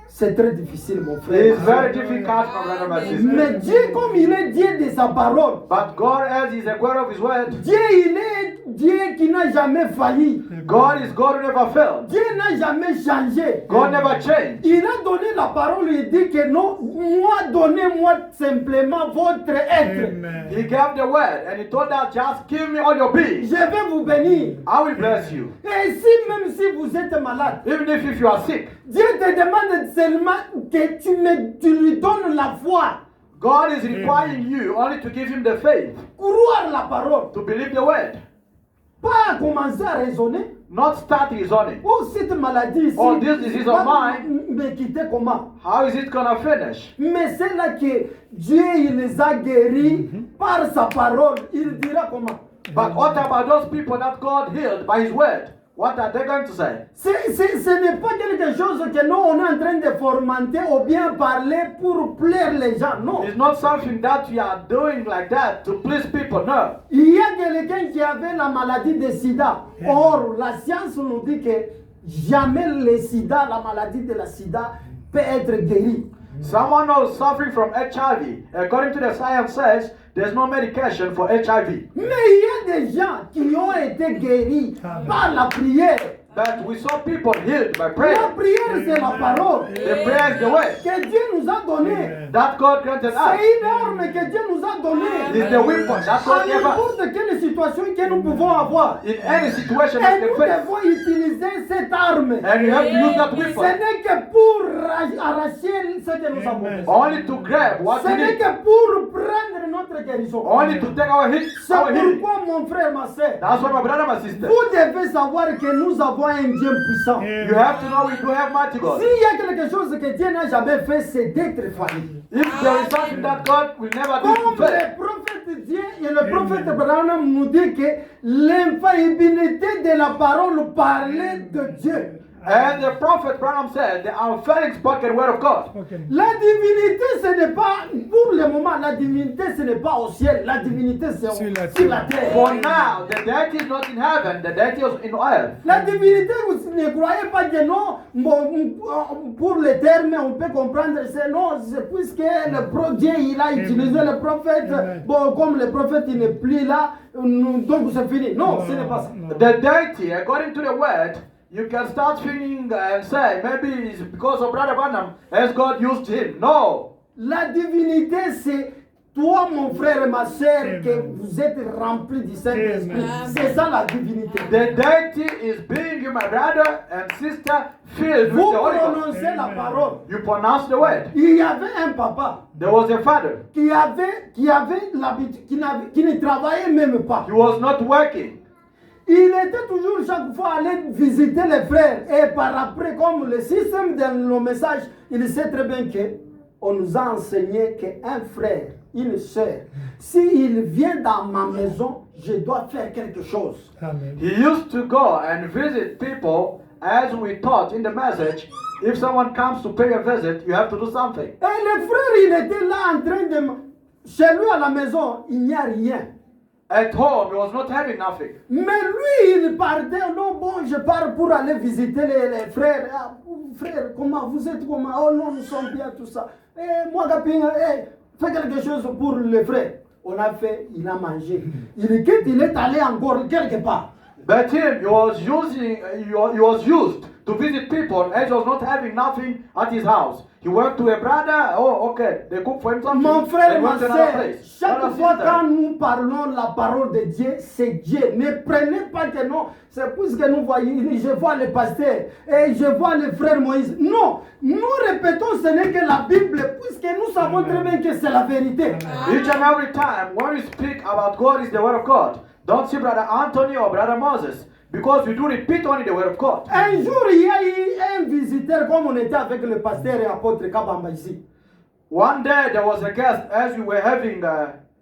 C'est très difficile, mon It frère. is very difficult, my brother, my sister. Mais Dieu, comme il est Dieu de sa parole, But God, as He's a God of His word, Dieu, il est Dieu qui n'a jamais failli. God is God who never failed. Dieu n'a jamais changé. God never changed. Il a donné la parole, il dit que non, moi, donnez-moi simplement votre être. Amen. He gave the word and He told us, just give me all your being. Je vais vous bénir. I will bless you. Et si même si vous êtes malade, Even if you are sick, Dieu te demande seulement que tu lui donnes la foi, God is requiring you only to give Him the faith, croire la parole, to believe the word, pas commencer à raisonner. not start reasoning. Oh, cette maladie ici, Oh, this disease of mine. me quitter comment? How is it gonna finish? Mais c'est là que Dieu il les a guéris par sa parole. Il dira comment? But what about those people that God healed by His word? What are they going to say? Ce n'est pas quelque chose que nous on est en train de fomenter ou bien parler pour plaire les gens. Non. It's not something that we are doing like that to please people. No. Il y a quelqu'un qui avait la maladie de sida. Or, la science nous dit que jamais le sida, la maladie de la sida, peut être guérie. Someone who's suffering from HIV, according to the science says, there's no medication for HIV. Mais il y a des gens qui ont été guéris par la prière. But we saw people healed by La prayer. prière, c'est la parole The prayer is the way que Dieu nous a donnée. that God granted us. C'est une arme que Dieu nous a donnée. It's the weapon that À God gave us. n'importe quelle situation que nous pouvons avoir. In any situation Et that nous we face. devons utiliser cette arme. And you have to use that Ce weapon n'est que pour arracher ce que nous avons besoin. only to grab what Ce we n'est need. que pour prendre notre guérison. Only to take our hit, C'est our healing. pourquoi, mon frère, ma soeur, That's why my brother, my sister. vous devez savoir que nous avons un Dieu puissant. You have to know we do have mighty God. S'il y a quelque chose que Dieu n'a jamais fait, c'est d'être failli. If there is something that God will never do Comme to fail. le prophète Dieu et le prophète Abraham nous dit que l'infaillibilité de la parole parlait de Dieu. And the prophet Branham said, the unfailing spoken word of God. La divinité, ce n'est pas, pour le moment, la divinité, ce n'est pas au ciel. La divinité, c'est sur la terre. For now, the deity is not in heaven, the deity is in earth. La divinité, vous ne croyez pas que non, bon, pour les termes, on peut comprendre, c'est non, c'est puisque Dieu, il a utilisé le prophète, bon, comme le prophète, il n'est plus là, donc c'est fini. Non, ce n'est pas ça. The deity, according to the word, you can start thinking and say, maybe it's because of Brother Branham, as God used him. No. La divinité, c'est toi, mon frère et ma soeur, que vous êtes remplis du Saint-Esprit. C'est ça la divinité. The deity is being you, my brother and sister, filled with Vous the Holy Ghost. prononcez la parole. You pronounce the word. Il y avait un papa There was a father. qui avait l'habitude, qui ne travaillait même pas. He was not working. Il était toujours chaque fois allé visiter les frères. Et par après, comme le système de nos messages, il sait très bien que on nous a enseigné qu'un frère, une sœur, s'il vient dans ma maison, je dois faire quelque chose. Amen. He used to go and visit people as we taught in the message. If someone comes to pay a visit, you have to do something. Et le frère, il était là en train de... Chez lui à la maison, il n'y a rien. At home, he was not having nothing. Mais lui, il partait, non, bon, je pars pour aller visiter les frères. Ah, frère, comment vous êtes, comment? Oh non, nous sommes bien, tout ça. Eh, moi, Gapin, fais quelque chose pour les frères. On a fait, il a mangé. Il quitte, il est allé encore quelque part. But him, he was used to visit people as he was not having nothing at his house. He went to a brother, oh okay, they cook for him something. Mon frère et and ma went to another soeur, place. chaque Brother, fois sister. quand nous parlons la parole de Dieu, c'est Dieu. Ne prenez pas que non, c'est puisque nous voyons, je vois le pasteur et je vois le frère Moïse. Non, nous répétons ce n'est que la Bible, puisque nous savons très bien que c'est la vérité. Each and every time when we speak about God is the word of God. Don't see Brother Anthony or Brother Moses, because we do repeat only the word of God. Un jour, il y a eu un visiteur, comme on était avec le pasteur et apôtre Kabamba ici. One day there was a guest as we were having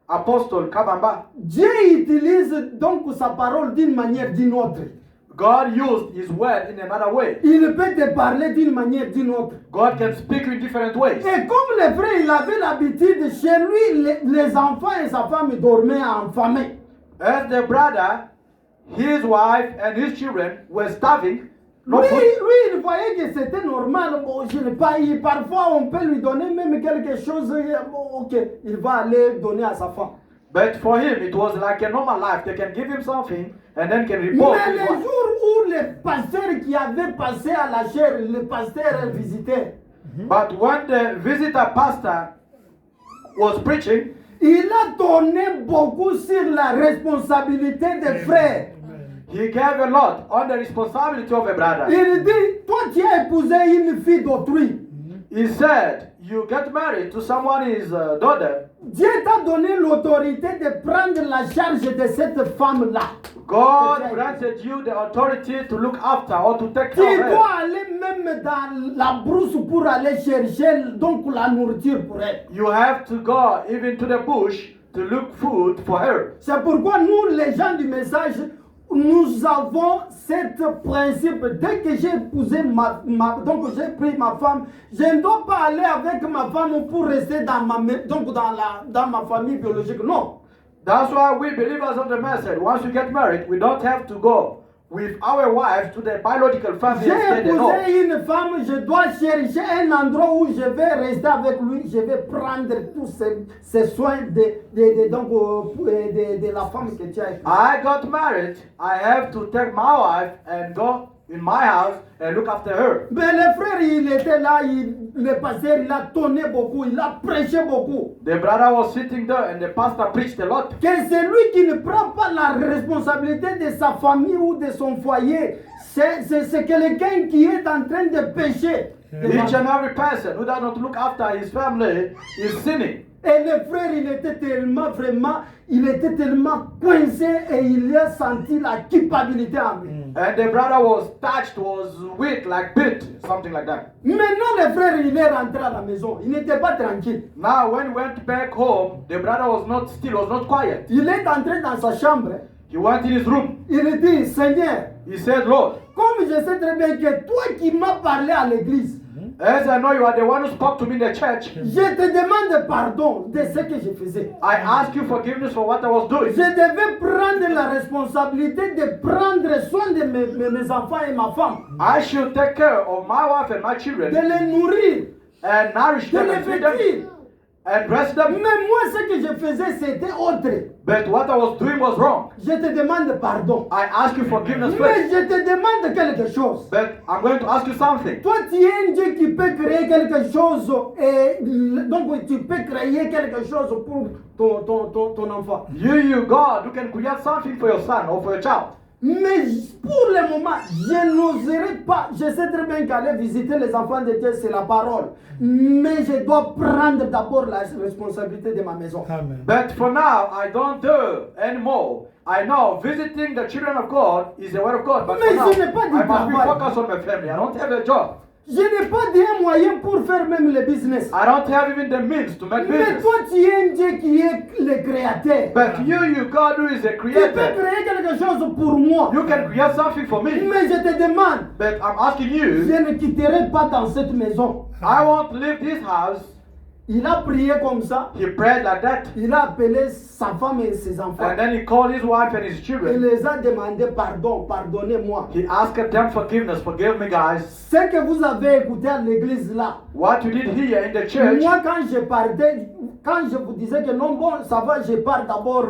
Apostle Kabamba. Dieu utilise donc sa parole d'une manière d'une autre. God used his word in another way. Il peut te parler d'une manière d'une autre. God can speak in different ways. Et comme le frère, il avait l'habitude, chez lui, les enfants et sa femme dormaient en famille. As the brother, his wife and his children were starving, no Lui, food. il voyait que c'était normal. Bon, je n'ai pas eu. Parfois, on peut lui donner même quelque chose. Bon, ok, il va aller donner à sa femme. But for him, it was like a normal life. They can give him something and then can report Mais his le wife. jour où le pasteur qui avait passé à la chair, le pasteur visitait, But when the visitor pastor was preaching, il a donné beaucoup sur la responsabilité des frères. he gave a lot on the responsibility of a brother. Il dit, toi tu as épousé une fille d'autrui. He said, you get married to someone's daughter. Dieu t'a donné l'autorité de prendre la charge de cette femme-là. God granted you the authority to look after or to take Tu care of dois her. aller même dans la brousse pour aller chercher donc la nourriture pour elle. You have to go even to the bush to look food for her. C'est pourquoi nous, les gens du message, nous avons ce principe. Dès que j'ai épousé donc j'ai pris ma femme, je ne dois pas aller avec ma femme pour rester dans ma famille biologique. Non. That's why we believers of the message, once we get married, we don't have to go with our wives to the biological family and J'ai stay there. No. épousé une femme, je dois chercher un endroit où je vais rester avec lui, je vais prendre tous ces soins de la femme que tu as épousée. I got married, I have to take my wife and go in my house and look after her. Mais le frère, il était là, le pasteur, il a tonné beaucoup, il a prêché beaucoup. The brother was sitting there and the pastor preached a lot. Que celui qui ne prend pas la responsabilité de sa famille ou de son foyer, c'est quelqu'un qui est en train de pécher. Each and every person who does not look after his family is sinning. Et le frère, il était tellement coincé et il a senti la culpabilité en lui. And the brother was touched, was weak, like bit, something like that. Maintenant, le frère, il est rentré à la maison. Il n'était pas tranquille. Now, when he went back home, the brother was not quiet. Il est entré dans sa chambre. He went in his room. Il dit, Seigneur, He said, Lord, comme je sais très bien que toi qui m'as parlé à l'église, as I know you are the one who spoke to me in the church, je te demande pardon de ce que je faisais. I ask you forgiveness for what I was doing. Je devais prendre la responsabilité de prendre soin de mes enfants et ma femme, I should take care of my wife and my de children les nourrir, and nourish de them les and feed them vêtir. and dress them. Mais moi, ce que je faisais, c'était autre. But what I was doing was wrong. Je te demande pardon. I ask you forgiveness Mais first. je te demande quelque chose. But I'm going to ask you something. Toi, tu es un Dieu qui peut créer quelque chose et donc tu peux créer quelque chose pour ton enfant. You, God, who can create something for your son or for your child. Mais pour le moment, je n'oserais pas. Je sais très bien qu'aller visiter les enfants de Dieu, c'est la parole. Mais je dois prendre d'abord la responsabilité de ma maison. Amen. But for now, I don't do anymore. I know visiting the children of God is the word of God. But Mais for now, ce n'est pas du I must be travail. focused on my family. I don't have a job. Je n'ai pas de moyens pour faire même le business. I don't have even the means to make Mais business. toi, tu es un Dieu qui est le créateur. But you, God, who is a Tu peux creator, créer quelque chose pour moi. you can create something for me. Mais je te demande, But I'm asking you, je ne quitterai pas dans cette maison. I won't leave this house. Il a prié comme ça. He prayed like that. Il a appelé sa femme et ses enfants. And then he called his wife and his Il children. les a demandé pardon, pardonnez-moi. He asked them forgiveness. Forgive me, guys. Ce que vous avez écouté à l'église là, What you did here in the church. moi quand je partais, quand je vous disais que non, bon, ça va, je pars d'abord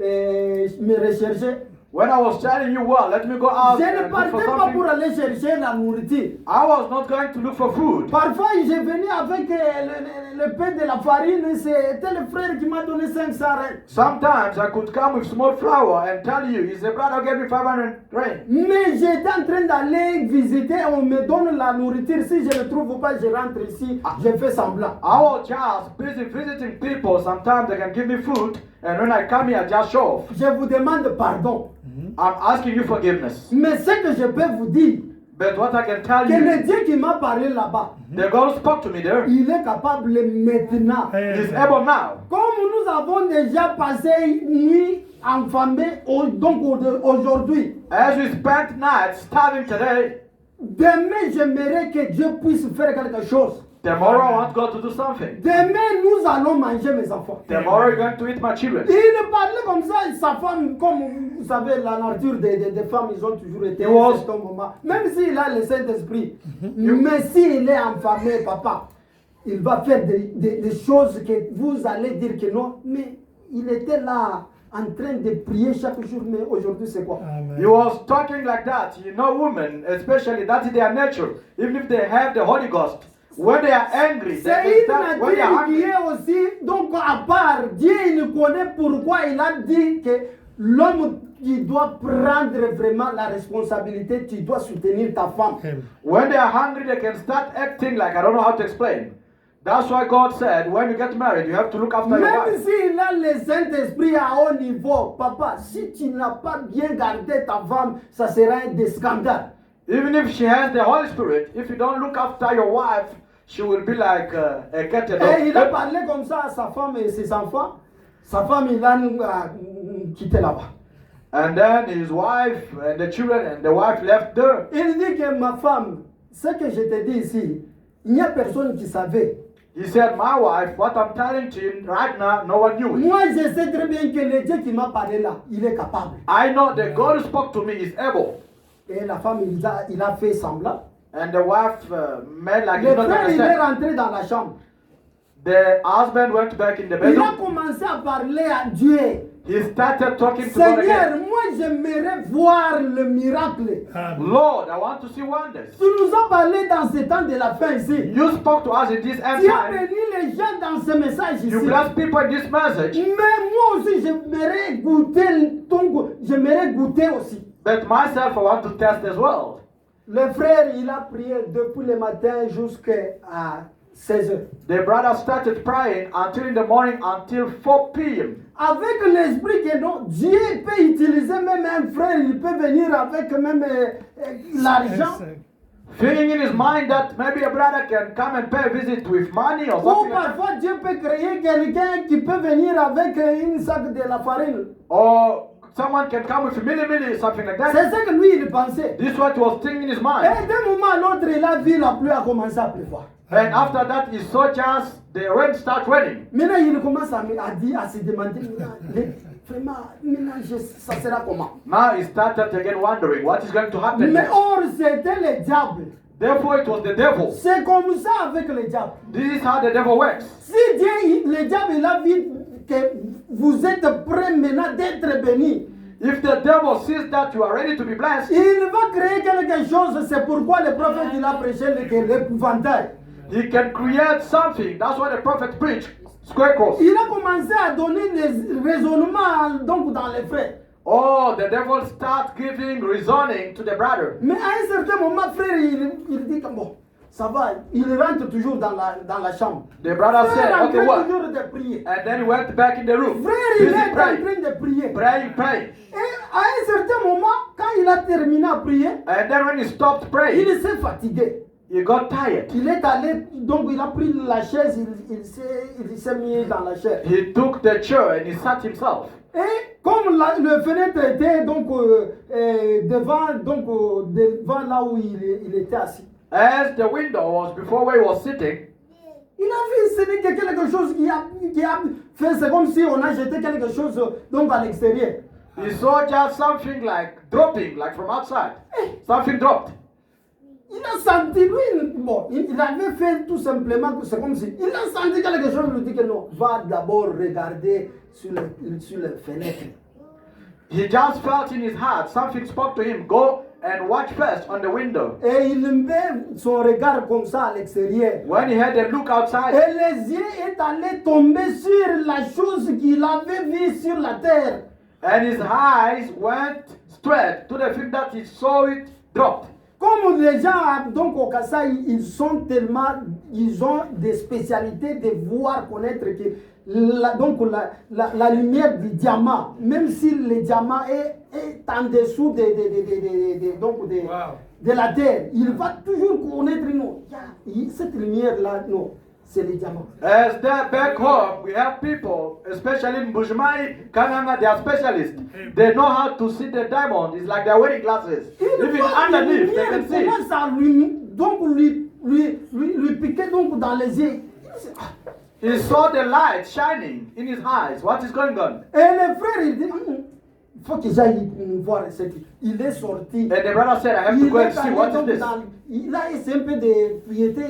me rechercher. When I was telling you, well, let me go out Je ne and look partais for pas pour something, aller chercher la nourriture. I was not going to look for food. Parfois, je venais avec le pain de la farine. C'était le frère qui m'a donné 500 rentes. Sometimes I could come with small flour and tell you, is the brother gave me 500 rand. Mais j'étais en train d'aller visiter, on me donne la nourriture. Si je ne trouve pas, je rentre ici, je fais semblant. I was just busy visiting people. Sometimes they can give me food, and when I come here, I just show off. Je vous demande pardon. I'm asking you forgiveness. Mais ce que je peux vous dire, But what I can tell que le you, Dieu qui m'a parlé là-bas, the God spoke to me there. il est capable maintenant. He's able now. Comme nous avons déjà passé une nuit enflammée, donc aujourd'hui, As we spent nights starving today, demain j'aimerais que Dieu puisse faire quelque chose. tomorrow I want God to do something. Demain nous allons manger mes enfants. Tomorrow you're going to eat my children. Il parlait comme ça, sa femme, comme vous savez, la nature des femmes, ils ont toujours été It was- à ce moment. Même s'il a le Saint-Esprit, mais s'il est enflammé, papa, il va faire des choses que vous allez dire que non, mais il était là en train de prier chaque jour, mais aujourd'hui c'est quoi? He was talking like that. You know, women, especially that is their nature. Even if they have the Holy Ghost, when they are angry, they C'est can une start, when they are nature qui hungry. est aussi, donc à part, Dieu il connaît pourquoi il a dit que l'homme qui doit prendre vraiment la responsabilité, tu dois soutenir ta femme. When they are hungry, they can start acting like I don't know how to explain. That's why God said, when you get married, you have to look after your Même wife. s'il a le Saint-Esprit à haut niveau, papa, si tu n'as pas bien gardé ta femme, ça sera un scandale. Even if she has the Holy Spirit, if you don't look after your wife, she will be like a cat and Et il a dog. parlé comme ça à sa femme et ses enfants. Sa femme, il a quitté là-bas. And then his wife and the children and the wife left there. Il dit que ma femme, ce que je te dis ici, il n'y a personne qui savait. He said, my wife, what I'm telling to you right now, no one knew it. Moi, je sais très bien que le Dieu qui m'a parlé là, il est capable. I know that God who spoke to me is able. Et la femme, il a fait semblant. And the wife made like Le he not frère, il est understand. rentré dans la chambre. The husband went back in the Il a bedroom. commencé à parler à Dieu. He started talking to God Seigneur, again. moi, j'aimerais voir le miracle. Lord, I want to see wonders. Tu nous as parlé dans ce temps de la fin ici. You spoke to us in this end Tu as time. béni les gens dans ce message ici. You bless people in this message. Mais moi aussi, j'aimerais goûter ton goût. J'aimerais goûter aussi. But myself, I want to test as well. Le frère, il a prié depuis le matin jusqu'à 16 heures. The brother started praying until in the morning, until 4 p.m. Avec l'esprit que non, Dieu peut utiliser même un frère, il peut venir avec même l'argent. Feeling in his mind that maybe a brother can come and pay a visit with money or Ou something like that. parfois Dieu peut créer quelqu'un qui peut venir avec une sac de la farine. Or someone can come with a milli, something like that. C'est ce que lui il pensait. This is what he was thinking in his mind. Et d'un moment à l'autre, il a vu la pluie a commencé à pleuvoir. And after that, he saw just the rain start raining. Maintenant, il commence à dire, à se demander, vraiment, maintenant, ça sera comment? Now he started again wondering what is going to happen. Mais next. or, c'était le diable. Therefore, it was the devil. C'est comme ça avec le diable. This is how the devil works. Si Dieu, le diable, il a vu que vous êtes prêts maintenant d'être bénis, If the devil sees that you are ready to be blessed, il va créer quelque chose. C'est pourquoi le prophète, il a prêché l'épouvantail. he can create something. That's why the prophet preached. Scarecrows. Il a commencé à donner des raisonnements donc dans les frères. Oh, the devil start giving reasoning to the brother. Mais à un certain moment, frère, il dit que bon, ça va, il rentre toujours dans la chambre. The brother Frère said, en okay, train what? toujours de prier. And then he went back in the room. Frère, il Busy est en praying, train de prier. praying. Et à un certain moment, quand il a terminé à prier, And then when he stopped praying, il s'est fatigué. he got tired. Il est allé, donc il a pris la chaise, il s'est mis dans la chaise. He took the chair and he sat himself. Et comme le fenêtre était donc devant là où il était assis, As the window was before where he was sitting, il a vu ce n'est que quelque chose qui a fait, c'est comme si on a jeté quelque chose donc à l'extérieur. he saw just something like dropping, like from outside. Something dropped. Il a senti, lui, bon, il avait fait tout simplement, c'est comme si, il a senti quelque chose, il lui dit que non, va d'abord regarder sur les fenêtres. He just felt in his heart, something spoke to him, go and watch first on the window. Et il met son regard comme ça à l'extérieur. When he had a look outside, Et les yeux est allé tomber sur la chose qu'il avait vue sur la terre. and his eyes went straight to the thing that he saw it dropped. Comme les gens donc au Kasaï, ils ont des spécialités de voir, connaître que la lumière du diamant, même si le diamant est en dessous de la terre, il va toujours connaître, non, cette lumière-là, non, c'est le diamant. As there back home, we have people, especially in Bushmai, Kananga, they are specialists. They know how to see the diamond. It's like they're wearing glasses. Even underneath, they can see. Commence à lui piquer donc dans les yeux. He saw the light shining in his eyes. What is going on? Et le frère, il dit, il faut que j'aille voir ce qui. Il est sorti. And the brother said, I have to go and see what is this. Il a essayé un peu de piété.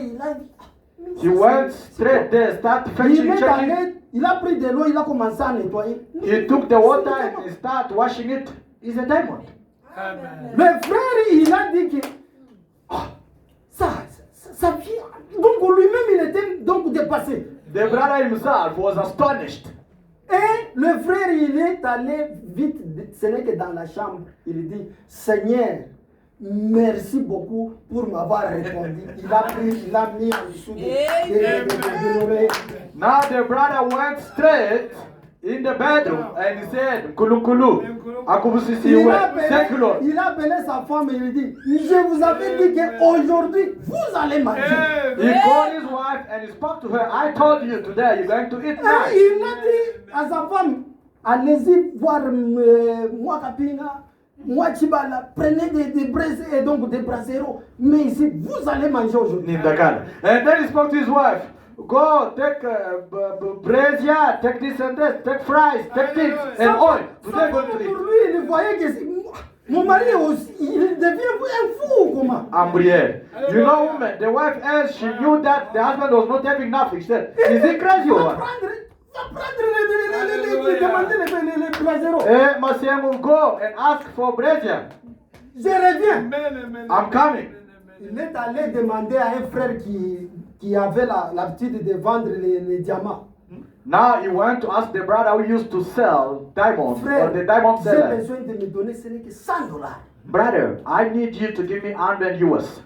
He went straight there, started fetching, checking. Il a pris de l'eau, il a commencé à nettoyer. He took the water and he started washing it. It's a diamond. Le frère, il a dit que ça vient. Donc lui-même, il était donc dépassé. The brother himself was astonished. Et le frère, il est allé vite, ce n'est que dans la chambre, il dit, Seigneur, merci beaucoup pour m'avoir répondu. Il a mis en dessous de l'oreille. Now the brother went straight in the bedroom and he said, Kulukulu, Akubusisi, thank you, Lord. Il a appelé sa femme et il dit, je vous avais dit qu'aujourd'hui, vous allez manger. He called his wife and he spoke to her. I told you today you're going to eat Et nice. il a dit à sa femme, allez-y voir moi Kapinga, moi Chibala, prenez des braises et donc des brasseros, mais ici, vous allez manger aujourd'hui. Nindakana. And then he spoke to his wife. Go, take brazier, take this and that, take fries, take things and oil. Today Pour going to eat. lui, il voyait que mon mari aussi, il devient un fou, comment? Ambriel. You know, woman, the wife, as she knew that the husband was not having nothing, she said, is he crazy or what? Demander les brasseros. Eh, Masiam will go and ask for brazier. Je reviens. I'm coming. Il est allé demander à un frère qui avait l'habitude de vendre les diamants. Now he went to ask the brother who used to sell diamonds, Frère, or the diamond j'ai seller. besoin de me donner ce n'est que $100. Brother, I need you to give me 100 US.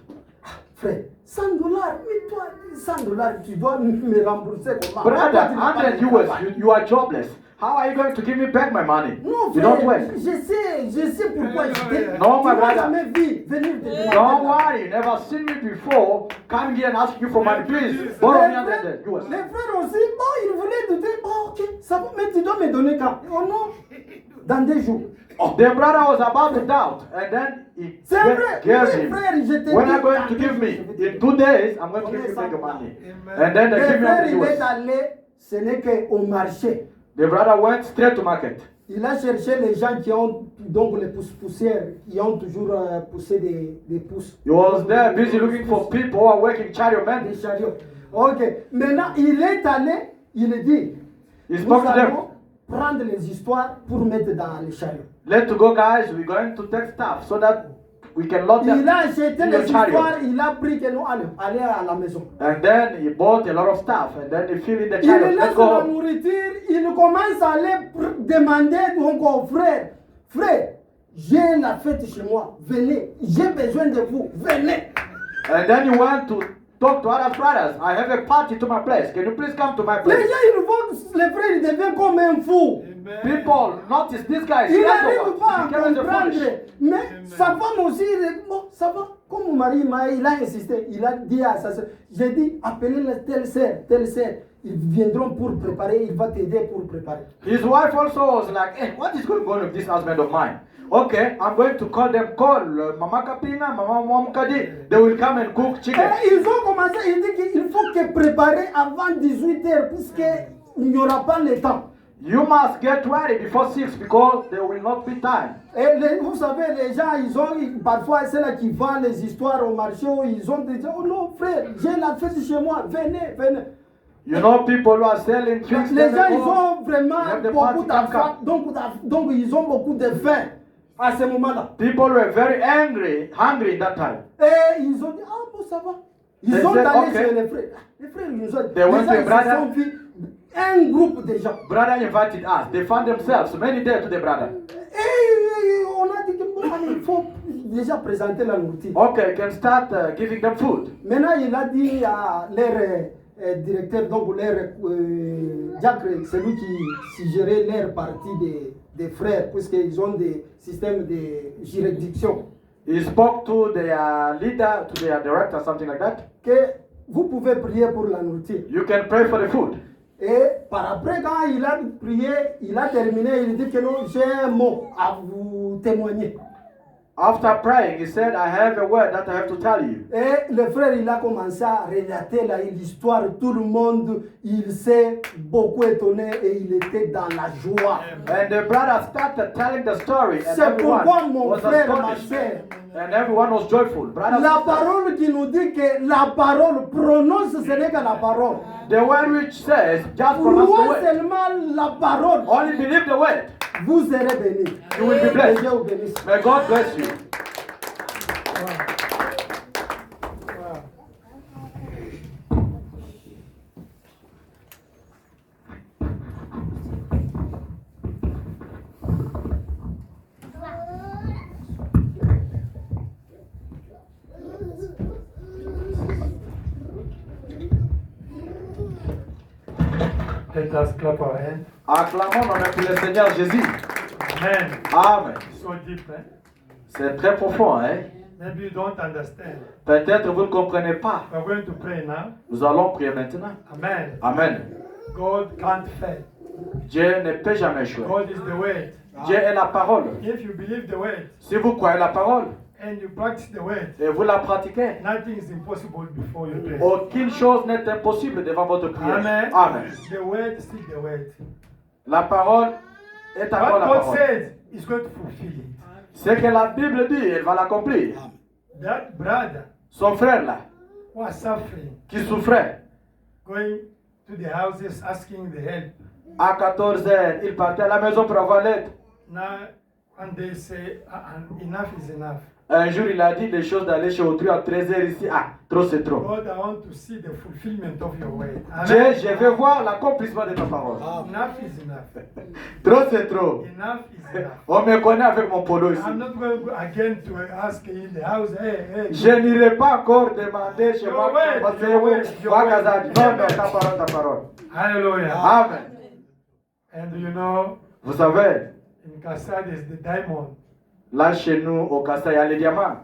Frère, $100, mais toi, $100, tu dois me rembourser comment? Brother, Toi, tu n'as pas 100 de US, travail. you are jobless. How are you going to give me back my money? Non, You don't frère, work. je sais pourquoi je t'ai. Non, tu my m'as brother. jamais vu venir te demander. Don't worry, you never seen me before. Come here and ask you for money, please. Borrow me 100 US. Les frères aussi, bon, ils voulaient douter. Bon, ok, ça va, mais tu dois me donner quand? Oh non, dans 2 jours. The brother was about to doubt, and then he C'est vrai, gave oui, him. frère, je te When dis. are you going to give me? In 2 days, I'm going to give you back your money. And then they Le give me frère, 100 il est US. allé, ce n'est qu'au marché. The brother went straight to market. Il a cherché les gens qui ont donc les poussières, qui ont toujours poussé des pousses. He was there busy looking for people who are working chariot men. Des chariots. Ok. Maintenant, il est allé, il a dit, He nous spoke to them. allons prendre les histoires pour mettre dans les chariots. Let's go, guys. We're going to take stuff so that we can load them Il a acheté in les the chariot. histoires, il a pris que nous allons aller à la maison. And then he bought a lot of stuff. And then he filled in the Il chariot. Let's laisse go la home. nourriture, il commence à aller demander donc au frère, frère, j'ai la fête chez moi, venez, j'ai besoin de vous, venez. And then he went to talk to other brothers. I have a party to my place. Can you please come to my Les place? gens, ils voient que le frère, il devient comme un fou. People notice this guy is Il crazy. n'arrive pas à He came as a comprendre. foolish. Mais sa femme aussi, il dit, bon, ça va. Comme mon mari, il a insisté, il a dit à sa soeur, j'ai dit, appelez la telle sœur. Ils viendront pour préparer, il va t'aider pour préparer. His wife also was like, hey, what is going on with this husband of mine? Okay, I'm going to call them. Call Mama Kapina, Mama Mwamkadi. They will come and cook chicken. Et ils ont commencé, il dit qu'il faut que préparer avant 18h, puisqu'il n'y aura pas le temps. You must get ready before 6 because there will not be time. Et vous savez, les gens, parfois, c'est là qui vendent les histoires au marché, où ils ont dit, oh non, frère, j'ai la fête chez moi, venez. You know people who are selling drinks. Les gens, ils they go- ont vraiment Même des beaucoup parties d'affaires, donc ils ont beaucoup de faim à ce moment-là. People were very hungry in that time. Et ils ont dit, ah bon, ça va. Ils They sont said, allés okay. chez les frères. Les frères, ils nous ont dit, They went to les gens, brother. ils se sont vus, un groupe de gens. Brother invited us. They found themselves many there to the brother. Et on a dit que bon, allez, il faut déjà présenter la nourriture. Okay, can start giving them food. Maintenant, il a dit à leur directeur, donc leur Jacques, celui qui gérait leur partie des frères, puisqu'ils ont des systèmes de juridiction, He spoke to their leader, to their director, something like that. que vous pouvez prier pour la nourriture. You can pray for the food. Et par après, quand il a prié, il a terminé, il dit que non, j'ai un mot à vous témoigner. After praying, he said, I have a word that I have to tell you. Et le frère, il a commencé à relater l'histoire. Tout le monde, il s'est beaucoup étonné et il était dans la joie. And the brother started telling the story, and C'est pourquoi everyone mon was frère, ma astonished. sœur, And everyone was joyful. Brothers, la parole qui nous dit que la parole prononce, ce n'est que la parole. the word which says, just pronounce the Crois word. seulement la parole, Only believe the word. vous serez bénis. You will be Que blessed. Dieu vous bénisse. May God bless you. Let us clap our hands. Acclamons dans notre le Seigneur Jésus. Amen. Amen. So deep, eh? C'est très profond, hein? Maybe you don't understand. Peut-être vous ne comprenez pas. We're going to pray now. Nous allons prier maintenant. Amen. Amen. God can't fail. Dieu ne peut jamais échouer. God is the word. Dieu est la parole. If you believe the word Si vous croyez la parole and you practice the word, et vous la pratiquez, nothing is impossible before you pray. aucune chose n'est impossible devant votre prière. Amen. Amen. The word, still the word. La parole est encore What la God parole. says is going to fulfill it. Ce que la Bible dit, elle va l'accomplir. That brother Son frère là, was suffering, qui souffrait, going to the houses asking the help. à 14 heures, il partait à la maison pour avoir l'aide. Now, and they say, enough is enough. Un jour, il a dit des choses d'aller chez autrui à 13 heures ici. Ah, trop c'est trop. God, I want to see the fulfillment of your word. Dieu, Amen. je veux voir l'accomplissement de ta parole. Enough is enough. Trop c'est trop. Enough is enough. On me connaît avec mon polo ici. I'm not going to again to ask in the house, hey. Je n'irai pas encore demander chez moi. Parce que Your word. non, non, ta parole. Hallelujah. Amen. And you know, Vous savez, in Kassa, there's the diamond. là chez nous, au Kassa, il y a les diamants.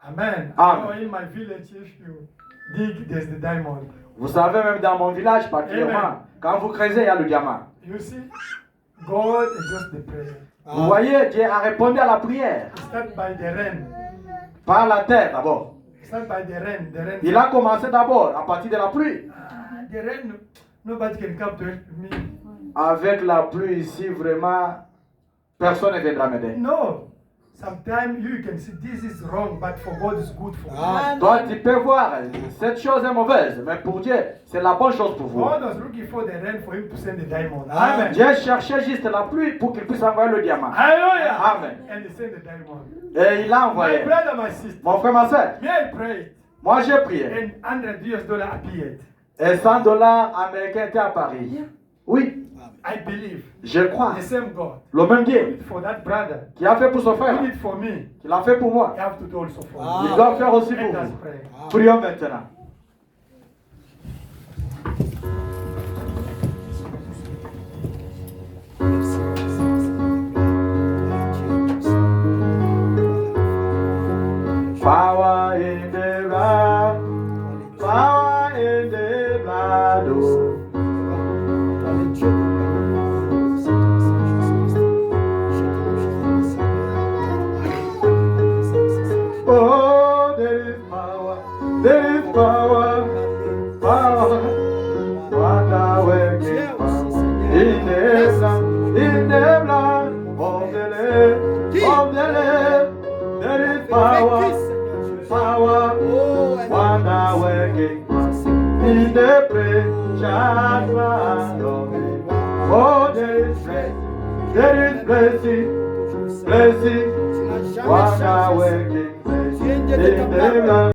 Amen. Amen. You know, in my village, if you dig, there's the diamond. Vous savez, même dans mon village particulièrement, Amen. quand vous creusez, il y a le diamant. You see, God is just the prayer. Vous voyez, Dieu a répondu à la prière. It starts by the rain. Par la terre d'abord. It starts by the rain. The rain. Il a commencé d'abord à partir de la pluie. The rain. Nobody can come to help me. Avec la pluie ici, vraiment, personne ne viendra m'aider. No. Sometimes you can see this is wrong, but for God is good for me. Toi, tu peux voir, cette chose est mauvaise, mais pour Dieu, c'est la bonne chose pour vous. God was looking for the rain for him to send the diamond. Amen. Dieu cherchait juste la pluie pour qu'il puisse envoyer le diamant. Hallelujah. Amen. And he sent the diamond. Et il a My envoyé. brother, my sister, Mon frère, ma soeur, may I pray? moi j'ai prié. And $100 appeared. Et $100 américains étaient à Paris. Oui, I believe je crois. the same God Le même did Dieu it for that brother. qui a fait pour son frère, Did it for me. qui l'a fait pour moi, You have to do also for il me. doit faire aussi pour Let us vous. pray. Prions maintenant. Power in the blood, power in the blood. Oh. Oh, there is power, power, wonder working power in the blood of the Lamb, there is power, wonder working power. in the precious blood of it. Oh, there is blessing, blessing, wonder working blessing in the blood.